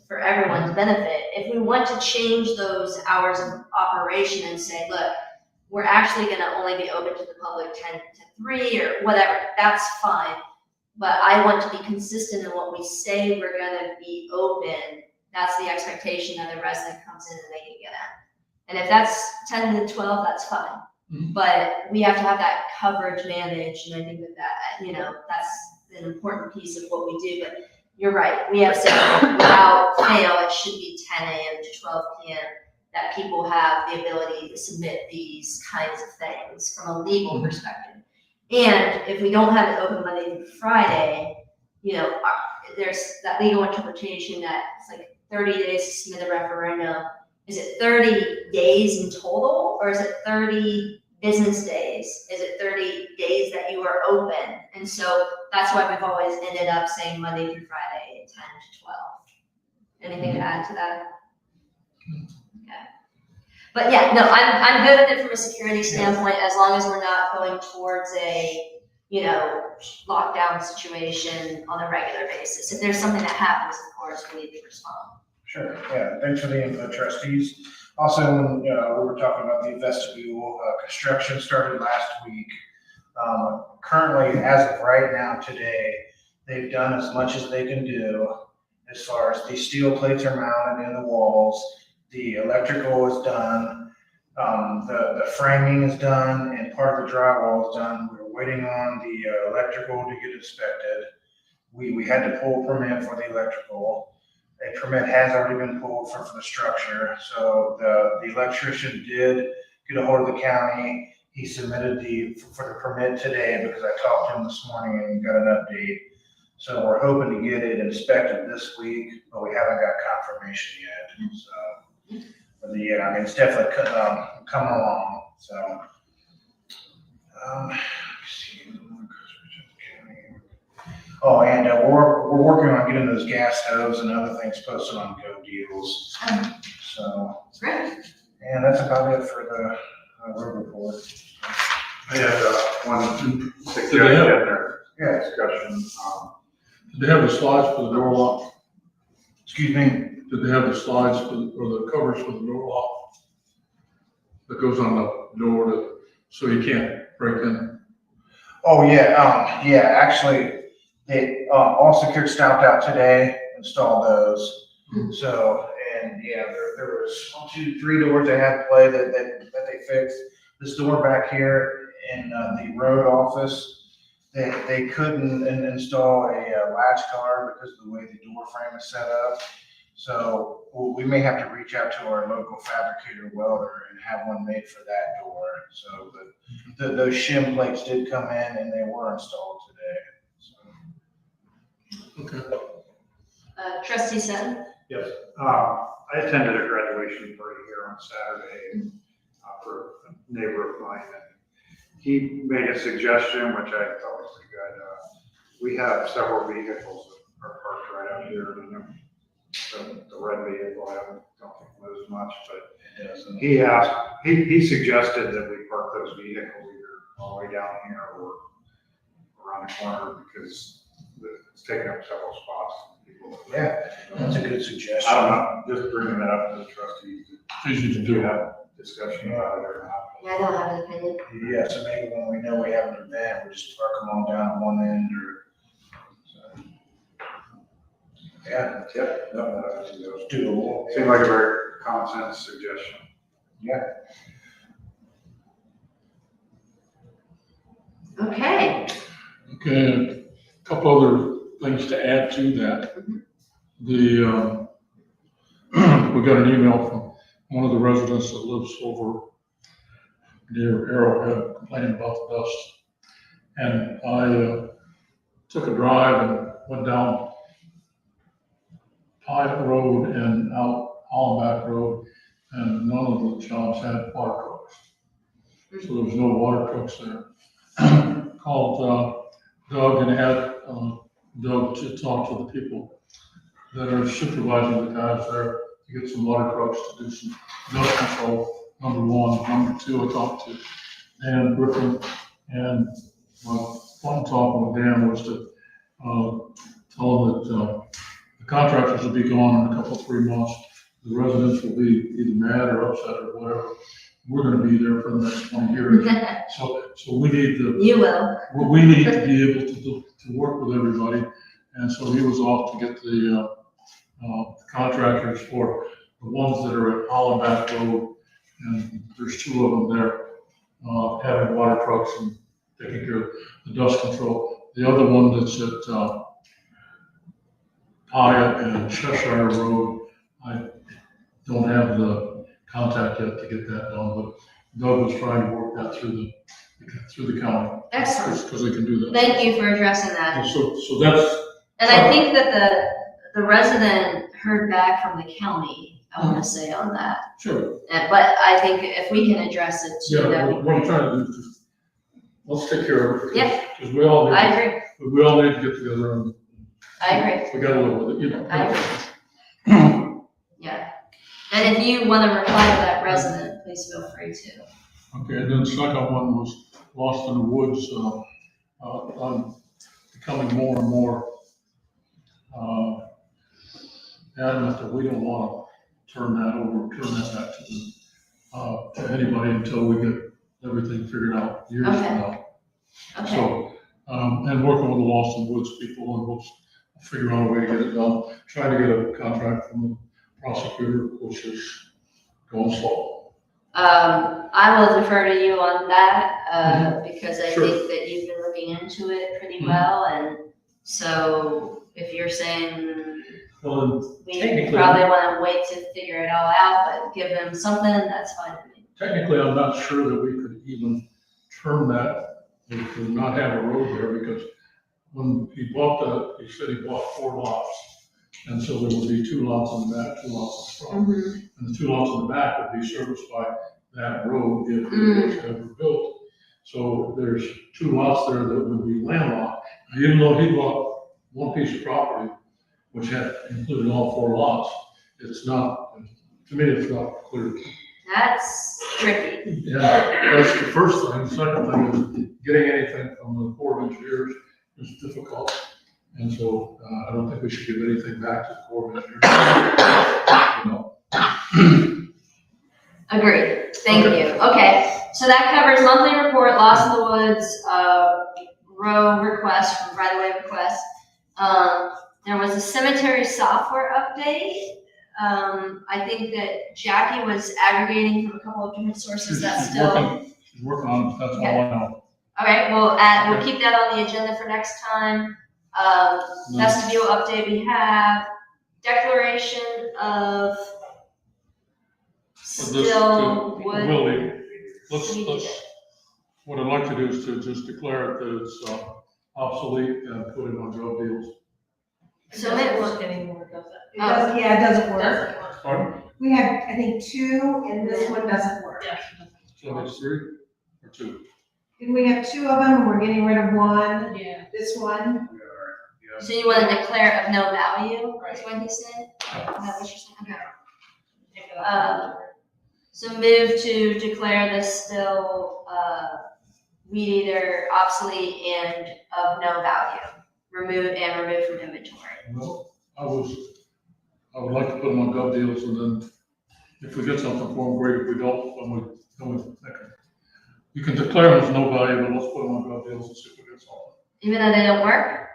for everyone's benefit, if we want to change those hours of operation and say, look, we're actually going to only be open to the public 10 to 3 or whatever, that's fine. But I want to be consistent in what we say we're going to be open. That's the expectation that the resident comes in and they can get in. And if that's 10 to 12, that's fine. But we have to have that coverage managed, and I think that that's an important piece of what we do. But you're right, we have said without fail, it should be 10 a.m. to 12 p.m. that people have the ability to submit these kinds of things from a legal perspective. And if we don't have it open Monday through Friday, there's that legal interpretation that it's like 30 days to submit a referendum. Is it 30 days in total, or is it 30 business days? Is it 30 days that you are open? And so that's why we've always ended up saying Monday through Friday, 10 to 12. Anything to add to that? Okay. But yeah, no, I'm good with it from a security standpoint, as long as we're not going towards a, lockdown situation on a regular basis. If there's something that happens, of course, we need to respond. Sure, yeah, thanks for the info, trustees. Also, when we were talking about the vestibule, construction started last week. Currently, as of right now, today, they've done as much as they can do as far as the steel plates are mounted in the walls, the electrical is done, the framing is done, and part of the drywall is done. We're waiting on the electrical to get inspected. We had to pull a permit for the electrical. A permit has already been pulled for the structure. So the electrician did get a hold of the county. He submitted for the permit today because I talked to him this morning and got an update. So we're hoping to get it inspected this week, but we haven't got confirmation yet. So, but yeah, it's definitely come along. So, let's see. Oh, and we're working on getting those gas stoves and other things posted on Go Deals. So, great. And that's about it for the road report. I had one suggestion or discussion. Did they have the slides for the door lock? Excuse me? Did they have the slides for the covers for the door lock? That goes on the door so you can't break in? Oh, yeah, actually, they, All Secured stopped out today, installed those. So, and yeah, there was 1, 2, 3 doors they had to play that they fixed. This door back here in the road office, they couldn't install a latch guard because of the way the door frame is set up. So we may have to reach out to our local fabricator welder and have one made for that door. So, but those shim plates did come in and they were installed today. So. Okay. Trustee Sutton? Yes, I attended a graduation party here on Saturday for a neighbor of mine, and he made a suggestion, which I thought was pretty good. We have several vehicles that are parked right out here, and the red vehicle, I don't think moves much, but he asked, he suggested that we park those vehicles either all the way down here or around the corner, because it's taking up several spots. Yeah, that's a good suggestion. I don't know, just bringing that up to the trustees. Easy to do. To have discussion about it or not. Yeah, I don't have an opinion. Yeah, so maybe when we know we have an event, we just park them all down at one end or. So. Yeah, Yep, no, that's doable. seemed like a very common sense suggestion. Yeah. Okay. Okay, a couple other things to add to that. We got an email from one of the residents that lives over near Arrowhead complaining about the dust. And I took a drive and went down Pyatt Road and out Hollenbach Road, and none of the jobs had water trucks. So there was no water trucks there. Called Doug and had Doug to talk to the people that are supervising the guys there to get some water trucks to do some dust control, number one. Number two, I talked to Dan Griffin, and my one talk with Dan was to tell them that the contractors will be gone in a couple, 3 months. The residents will be either mad or upset or whatever. We're gonna be there for the next 20 years. So we need to. You will. We need to be able to work with everybody. And so he was off to get the contractors for the ones that are at Hollenbach Road. And there's 2 of them there, having water trucks and taking care of the dust control. The other one that's at Pyatt and Cheshire Road, I don't have the contact yet to get that done, but Doug was trying to work that through the county. Excellent. Because they can do that. Thank you for addressing that. And so that's. And I think that the resident heard back from the county, I want to say on that. Sure. But I think if we can address it too, Yeah, that would be what I'm great. trying to do is just, let's take care of it. Yeah. Because we all I need, agree. we all need to get together and I agree. we gotta live with it, you know. I agree. Yeah. And if you want to reply to that resident, please feel free to. Okay, and then the second one was Lost in the Woods, I'm becoming more and more adamant that we don't want to turn that back to anybody until we get everything figured out years from Okay. now. Okay. So, and working with the Lost in the Woods people, and we'll figure out a way to get it done. Trying to get a contract from the prosecutor, which is going slow. I will defer to you on that, because I Sure. think that you've been looking into it pretty well, and so if you're saying Well, we technically- probably want to wait to figure it all out, but give them something, that's fine with me. technically, I'm not sure that we could even turn that, we could not have a road there, because when he bought he said he bought 4 lots. And so there would be 2 lots in the back, 2 lots in the front. And the 2 lots in the back would be serviced by that road if it was ever built. So there's 2 lots there that would be landlocked. Now, even though he bought one piece of property, which had included all 4 lots, it's not, to me, it's not clear. That's tricky. Yeah, that's the first thing. The second thing is getting anything from the Corps of Engineers is difficult. And so, I don't think we should give anything back to the Corps of Engineers. Agreed. Thank you. Okay, so that covers monthly report, Lost in the Woods, row request, right-of-way request. There was a cemetery software update. I think that Jackie was aggregating from a couple of different sources. That's still. She's working on it, that's all I know. All right, we'll keep that on the agenda for next time. Vestibule update we have, declaration of still wood. Willie, let's, what I'd like to do is to just declare it that it's obsolete and put it on gov deals. So it work anymore, does it? It does, yeah, it doesn't work. Doesn't work. Pardon? We have, I think, 2, and this one doesn't work. So that's 3 or 2? And we have 2 of them, we're getting rid of one, Yeah. this one. So you want to declare of no value, is what he said? Is that what you're saying? Okay. So move to declare this still, weed eater obsolete and of no value. Remove from inventory. Well, I would like to put them on gov deals, and then if we get something for them, great. If we don't, then we make them. You can declare them as no value, but let's put them on gov deals and see if we get something. Even though they don't work?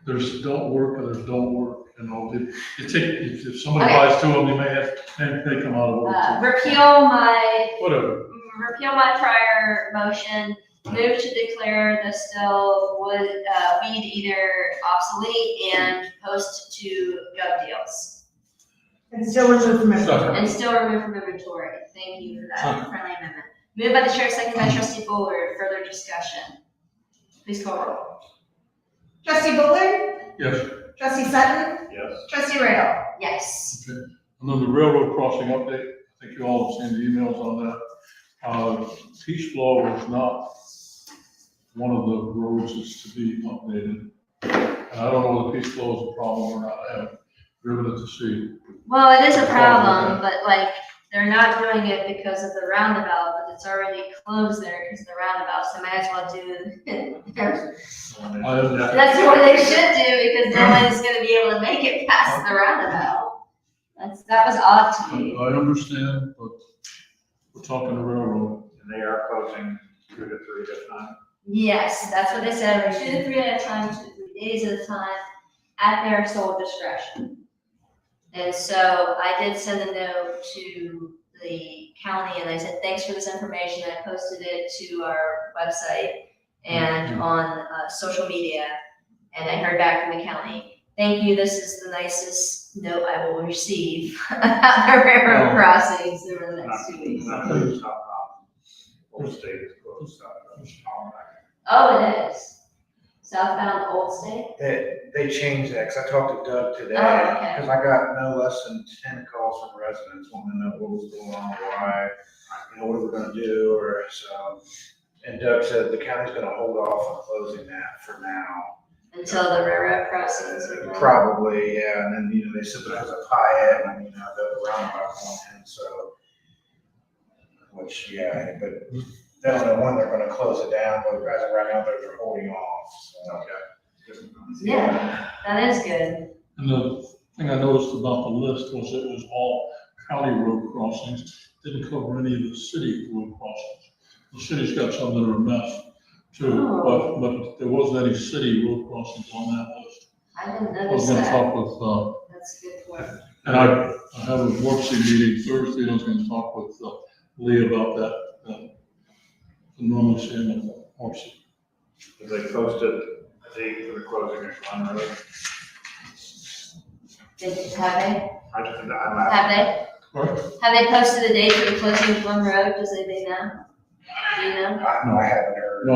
There's don't work and there's don't work, you know, if somebody buys 2 of them, you may come out of work. Repeal Whatever. my prior motion, move to declare the still wood, weed eater obsolete and post to gov deals. And still remove from inventory. And still remove from inventory. Thank you for that friendly amendment. Moved by the chair, second by trustee Bullard. Further discussion. Please call roll. Trustee Bullard? Yes. Trustee Sutton? Yes. Trustee Riddle? Yes. Okay. And then the railroad crossing update, I think you all have seen the emails on that. Peace Flow is not one of the roads that's to be updated. And I don't know whether Peace Flow is a problem or not. I haven't driven it to see. Well, it is a problem, but like, they're not doing it because of the roundabout, but it's already closed there because of the roundabout, so might as well do. I understand. That's what they should do, because no one's gonna be able to make it past the roundabout. That was odd to me. I understand, but we're talking the railroad. And they are closing 2 to 3 at a time. Yes, that's what they said, 2 to 3 at a time, 2 to 3 days at a time, at their sole discretion. And so I did send a note to the county and I said, thanks for this information. I posted it to our website and on social media. And I heard back from the county. Thank you, this is the nicest note I will receive about the railroad crossings over the next 2 weeks. Old State is closed. Oh, it is? Southbound Old State? They changed that, because I talked to Doug today, Oh, okay. because I got no less than 10 calls from residents wanting to know what was going on, why, what are we gonna do, or so. And Doug said the county's gonna hold off on closing that for now. Until the railroad crossings are done? Probably, yeah, and then, they said because of Pyatt, and, the roundabout going in, so. Which, yeah, but they don't know when they're gonna close it down, but as of right now, they're holding off, so. Yeah, that is good. And the thing I noticed about the list was it was all county road crossings, didn't cover any of the city road crossings. The city's got some that are a mess too, but there wasn't any city road crossings on that list. I didn't I was notice gonna that. talk with, That's a good point. and I have a worksheet meeting Thursday, and I was gonna talk with Lee about that, normally seeing the worksheet. Did they posted a date for the closing of Glen Road? Have I'm they? What? Have they posted a date for the closing of Glen Road? Does anybody know? Do you know? I haven't heard. No,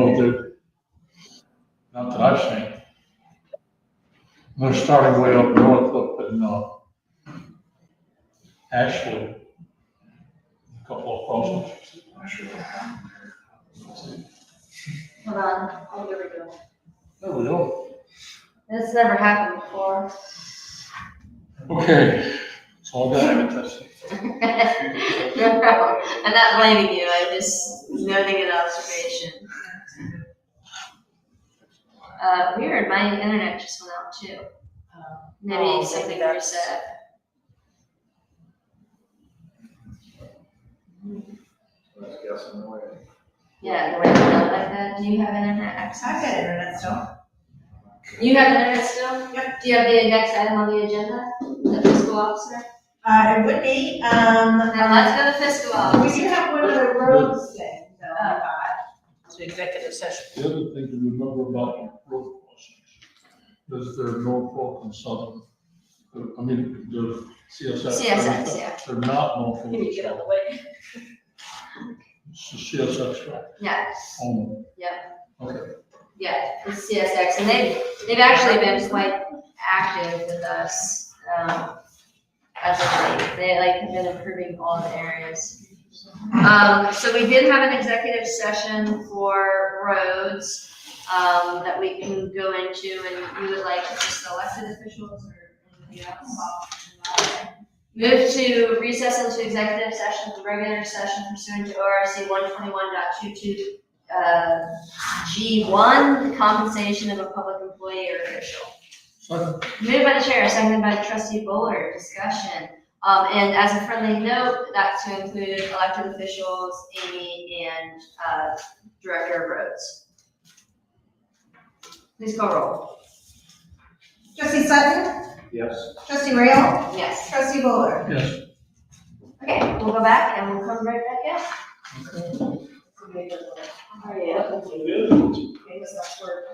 not that I've seen. They're starting way up north, up in, Ashley. A couple of crossings. not sure what happened there. Hold on. Oh, here we go. There we go. That's never happened before. Okay, so I got it. I'm not blaming you. I'm just noting an observation. Weird, my internet just went out too. Maybe Oh, something maybe that's- reset. Let's guess in the way. Yeah, the way it's done like that. Do you have internet access? I've got internet still. You have internet still? Yep. Do you have the next item on the agenda, the fiscal officer? It would be, Now let's go to fiscal we officer. do have one of the roads thing, though, I thought. It's an executive session. The other thing to remember about road crossings is they're Norfolk and Southern. I mean, the CSX. CSX, yeah. They're not Norfolk You need and to get out of Southern. the way. It's the CSX track Yes, only. Yep. Okay. yeah, it's CSX, and they've actually been quite active with us, as of late. They like have been improving all the areas. So we did have an executive session for roads, that we can go into, and you would like just elected officials or anything else? Move to recess into executive session for regular session pursuant to ORC 121.22, G1, compensation of a public employee or official. Second. Moved by the chair, seconded by trustee Bowler, discussion. And as a friendly note, that's to include elected officials, Amy, and, director of roads. Please call roll. Trustee Sutton? Yes. Trustee Rail? Yes. Trustee Bowler? Yes. Okay, we'll go back and we'll come right back out. Yeah. Okay, so that's where-